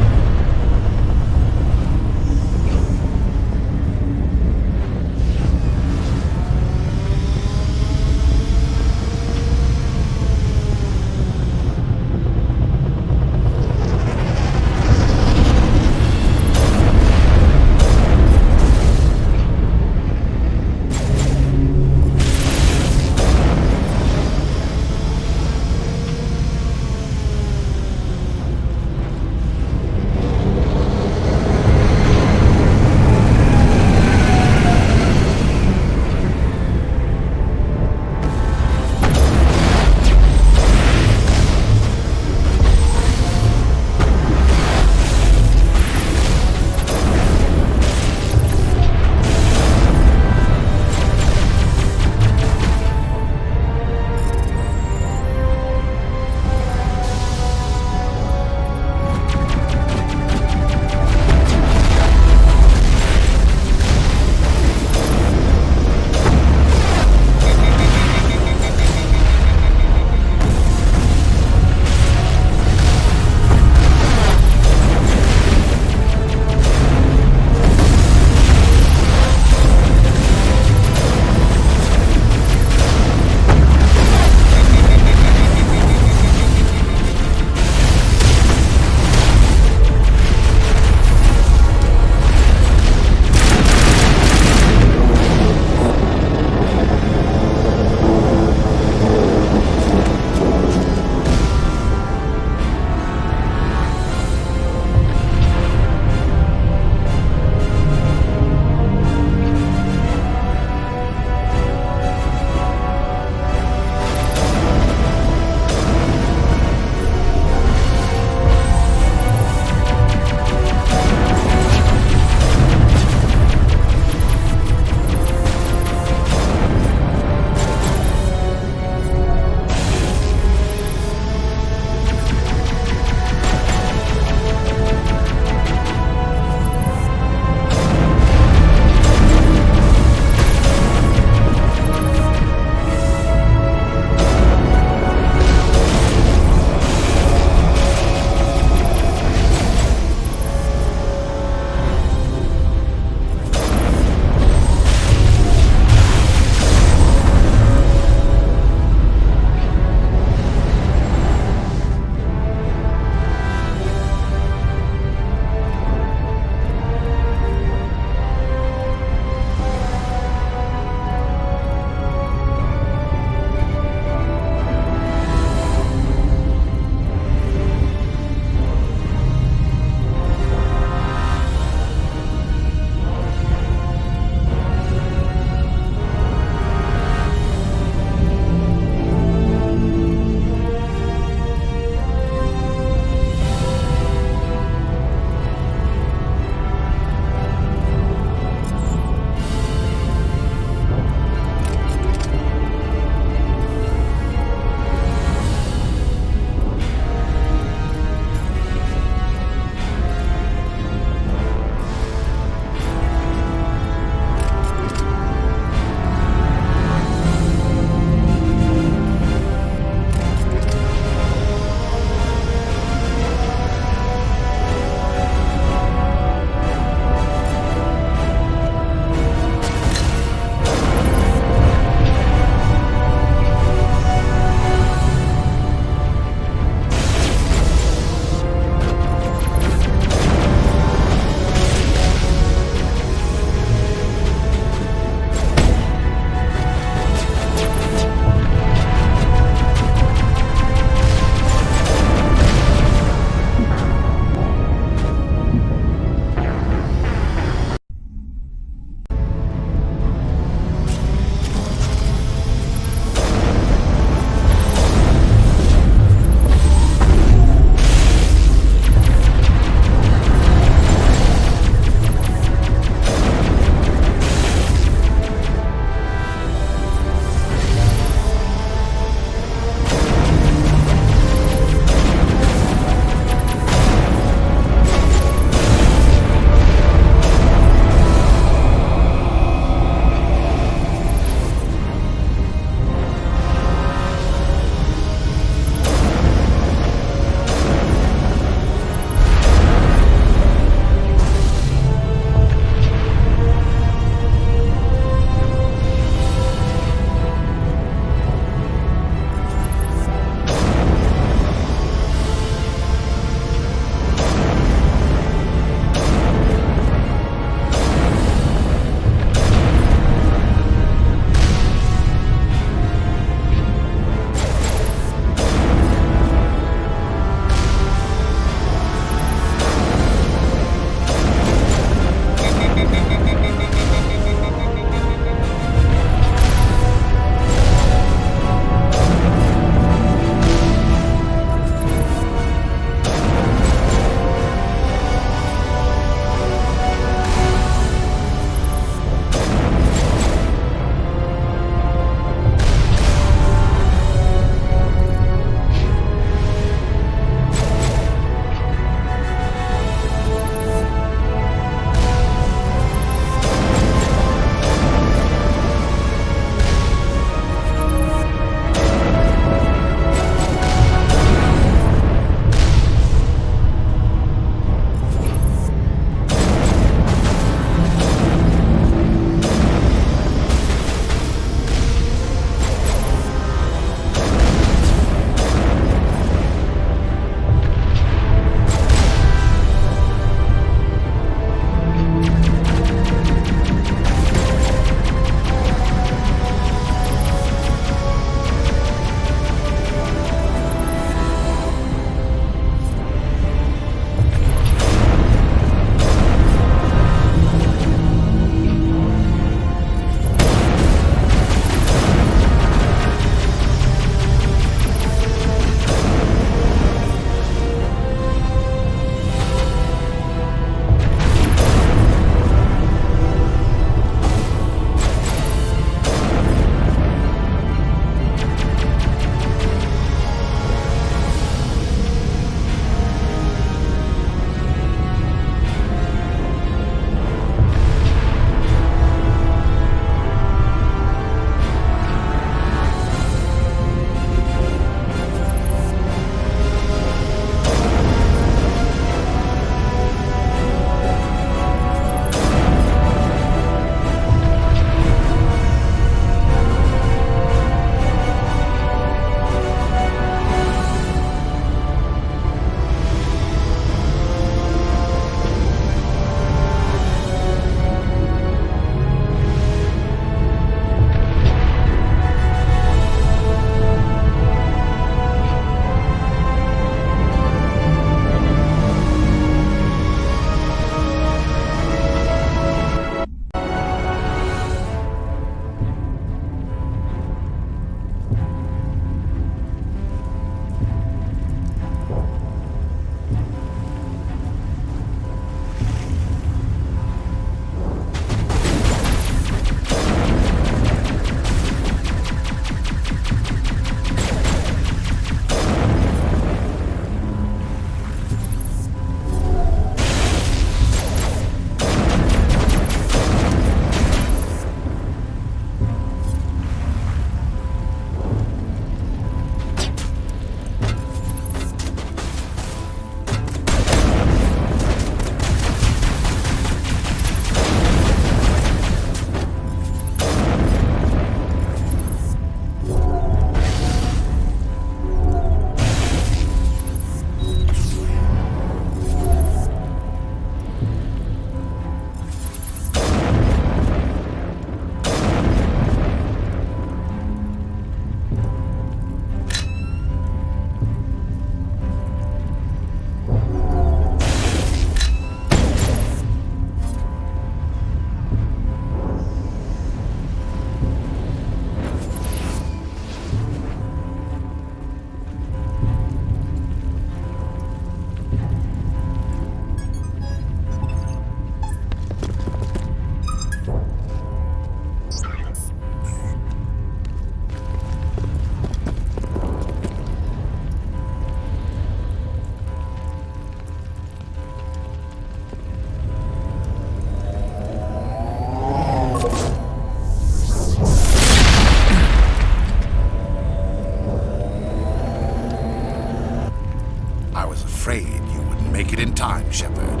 Shepard.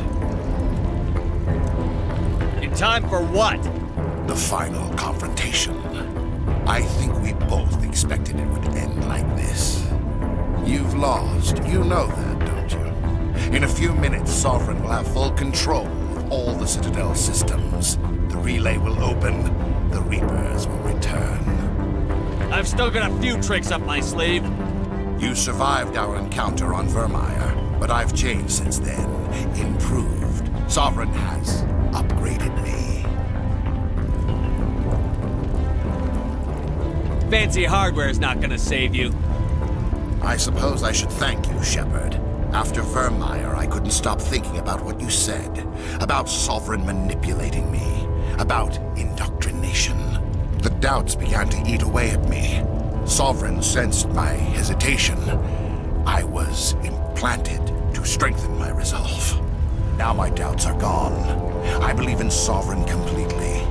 In time for what? The final confrontation. I think we both expected it would end like this. You've lost. You know that, don't you? In a few minutes, Sovereign will have full control of all the Citadel systems. The relay will open. The Reapers will return. I've still got a few tricks up my sleeve. You survived our encounter on Vermeer, but I've changed since then. Improved. Sovereign has upgraded me. Fancy hardware is not gonna save you. I suppose I should thank you, Shepard. After Vermeer, I couldn't stop thinking about what you said. About Sovereign manipulating me. About indoctrination. The doubts began to eat away at me. Sovereign sensed my hesitation. I was implanted to strengthen my resolve. Now my doubts are gone. I believe in Sovereign completely.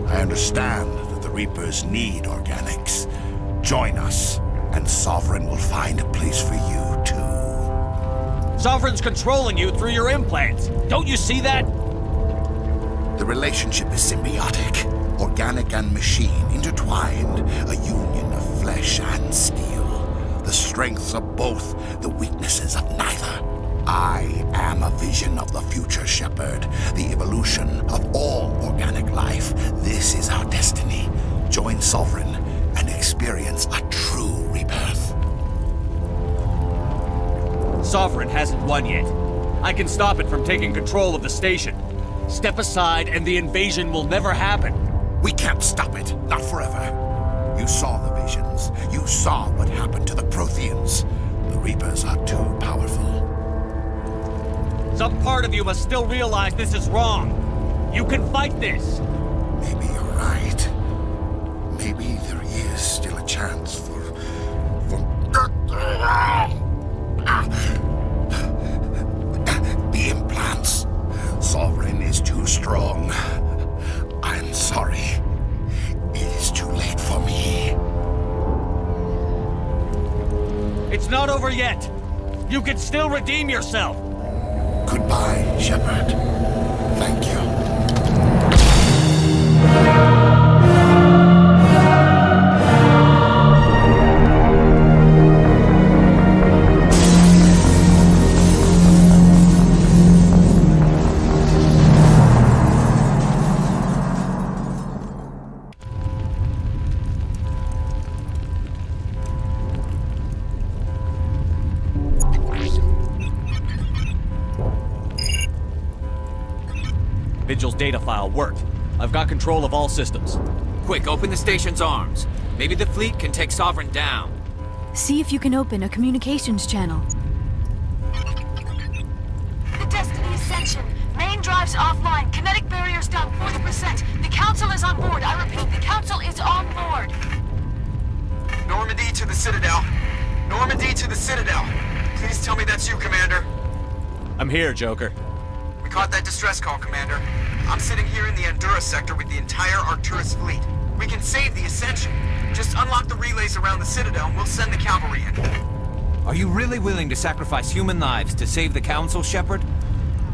I understand that the Reapers need organics. Join us, and Sovereign will find a place for you, too. Sovereign's controlling you through your implants. Don't you see that? The relationship is symbiotic. Organic and machine intertwined. A union of flesh and steel. The strengths of both, the weaknesses of neither. I am a vision of the future, Shepard. The evolution of all organic life. This is our destiny. Join Sovereign and experience a true rebirth. Sovereign hasn't won yet. I can stop it from taking control of the station. Step aside and the invasion will never happen. We can't stop it. Not forever. You saw the visions. You saw what happened to the Protheans. The Reapers are too powerful. Some part of you must still realize this is wrong. You can fight this. Maybe you're right. Maybe there is still a chance for... The implants. Sovereign is too strong. I'm sorry. It is too late for me. It's not over yet. You can still redeem yourself. Goodbye, Shepard. Thank you. Vigil's data file worked. I've got control of all systems. Quick, open the station's arms. Maybe the fleet can take Sovereign down. See if you can open a communications channel. The Destiny Ascension. Main drives offline. Kinetic barriers down 40%. The Council is on board. I repeat, the Council is on board. Normandy to the Citadel. Normandy to the Citadel. Please tell me that's you, Commander. I'm here, Joker. We caught that distress call, Commander. I'm sitting here in the Endura sector with the entire Arcturus fleet. We can save the Ascension. Just unlock the relays around the Citadel and we'll send the cavalry in. Are you really willing to sacrifice human lives to save the Council, Shepard?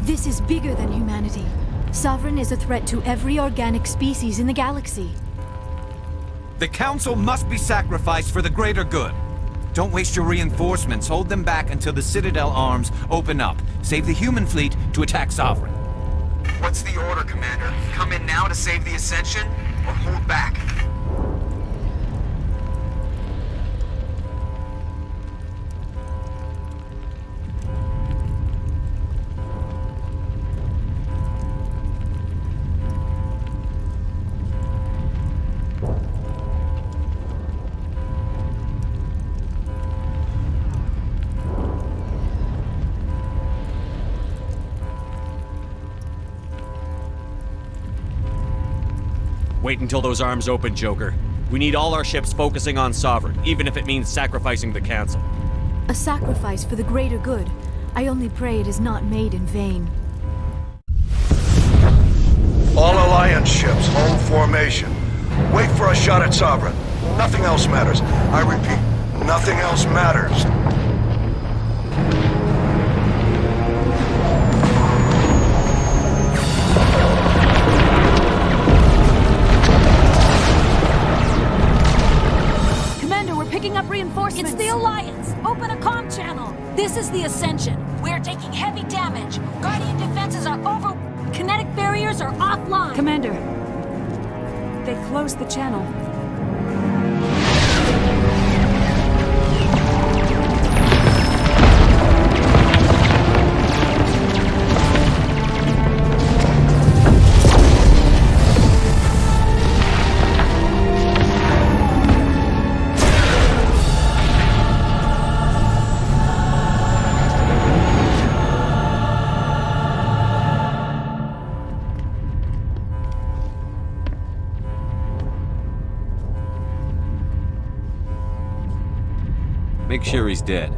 This is bigger than humanity. Sovereign is a threat to every organic species in the galaxy. The Council must be sacrificed for the greater good. Don't waste your reinforcements. Hold them back until the Citadel arms open up. Save the human fleet to attack Sovereign. What's the order, Commander? Come in now to save the Ascension, or hold back? Wait until those arms open, Joker. We need all our ships focusing on Sovereign, even if it means sacrificing the Council. A sacrifice for the greater good. I only pray it is not made in vain. All Alliance ships, hold formation. Wait for a shot at Sovereign. Nothing else matters. I repeat, nothing else matters. offline! Commander, they closed the channel. Make sure he's dead.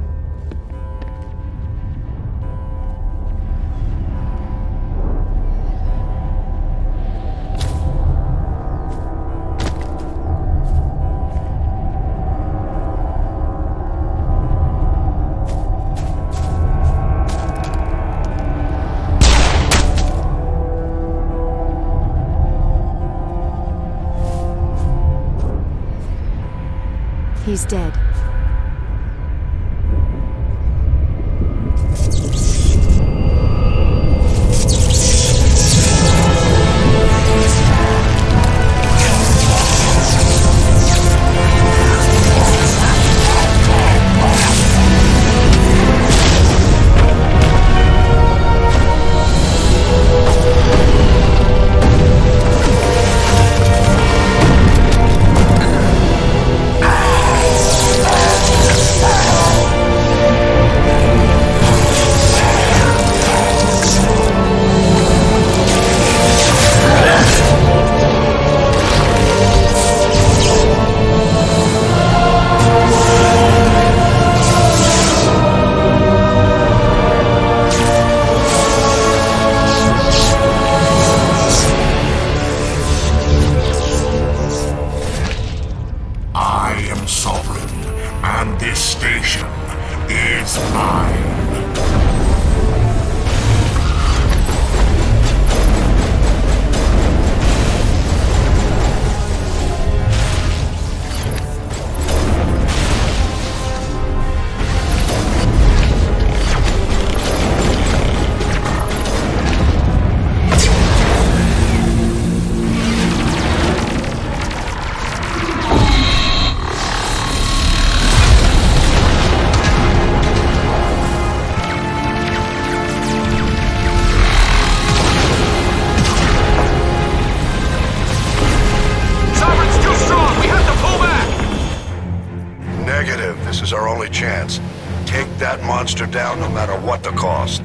He's dead. This is our only chance. Take that monster down no matter what the cost.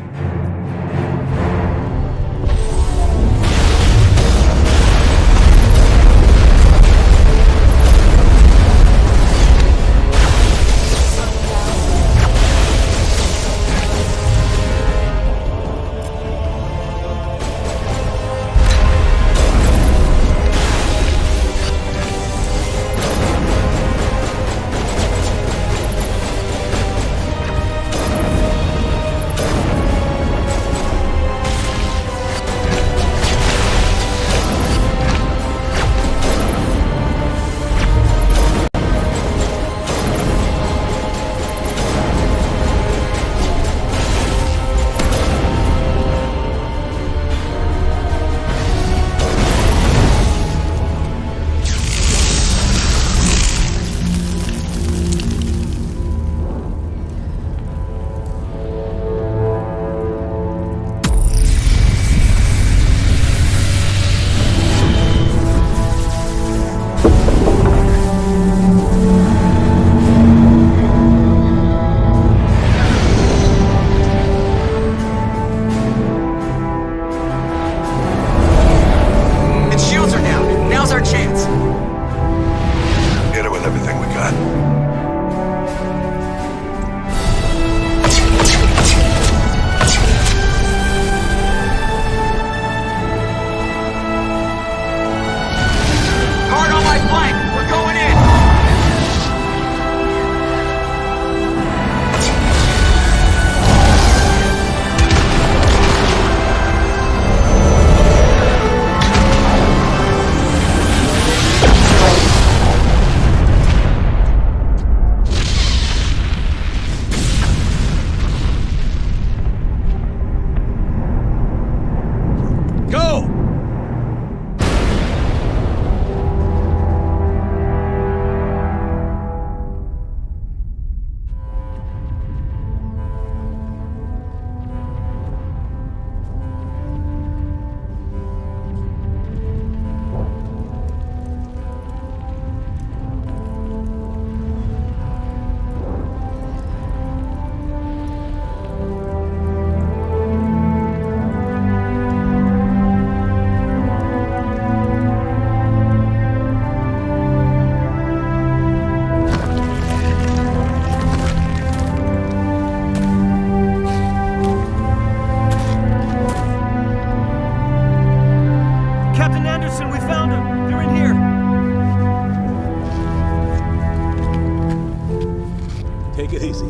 Anderson, we found them! They're in here! Take it easy.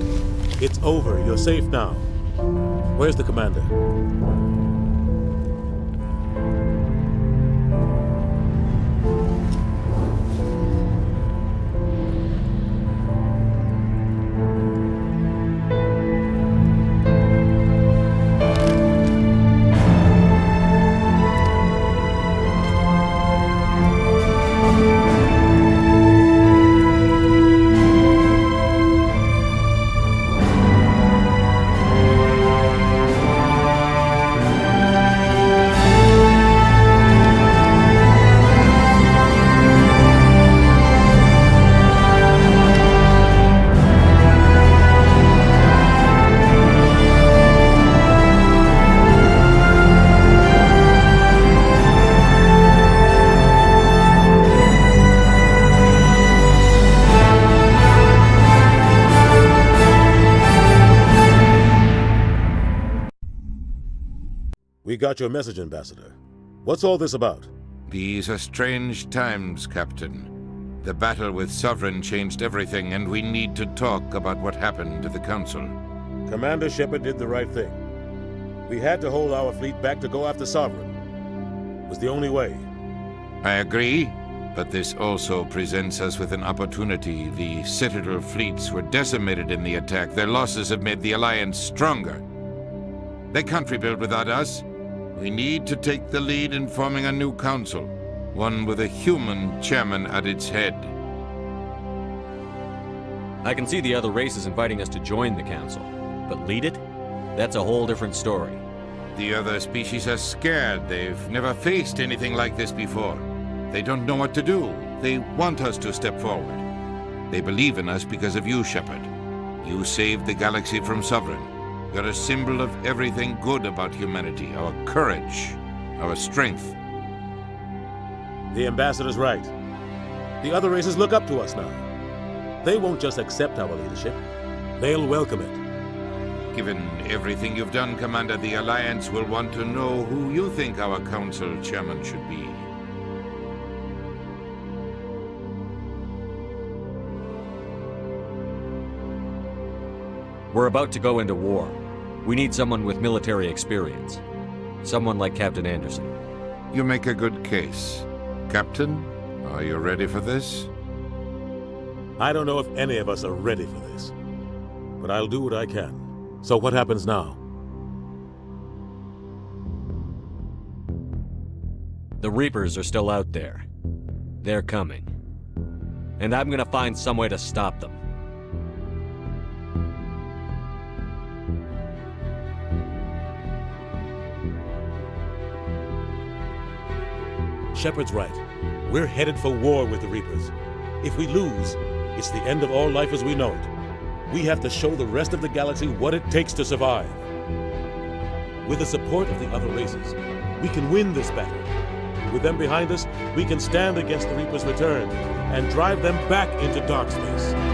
It's over. You're safe now. Where's the commander? We got your message, Ambassador. What's all this about? These are strange times, Captain. The battle with Sovereign changed everything, and we need to talk about what happened to the Council. Commander Shepard did the right thing. We had to hold our fleet back to go after Sovereign. It was the only way. I agree, but this also presents us with an opportunity. The Citadel fleets were decimated in the attack. Their losses have made the Alliance stronger. They can't rebuild without us. We need to take the lead in forming a new council, one with a human chairman at its head. I can see the other races inviting us to join the council, but lead it? That's a whole different story. The other species are scared. They've never faced anything like this before. They don't know what to do. They want us to step forward. They believe in us because of you, Shepard. You saved the galaxy from Sovereign. You're a symbol of everything good about humanity, our courage, our strength. The Ambassador's right. The other races look up to us now. They won't just accept our leadership. They'll welcome it. Given everything you've done, Commander, the Alliance will want to know who you think our council chairman should be. We're about to go into war. We need someone with military experience. Someone like Captain Anderson. You make a good case. Captain, are you ready for this? I don't know if any of us are ready for this, but I'll do what I can. So what happens now? The Reapers are still out there. They're coming. And I'm gonna find some way to stop them. Shepard's right. We're headed for war with the Reapers. If we lose, it's the end of all life as we know it. We have to show the rest of the galaxy what it takes to survive. With the support of the other races, we can win this battle. With them behind us, we can stand against the Reapers' return and drive them back into dark space.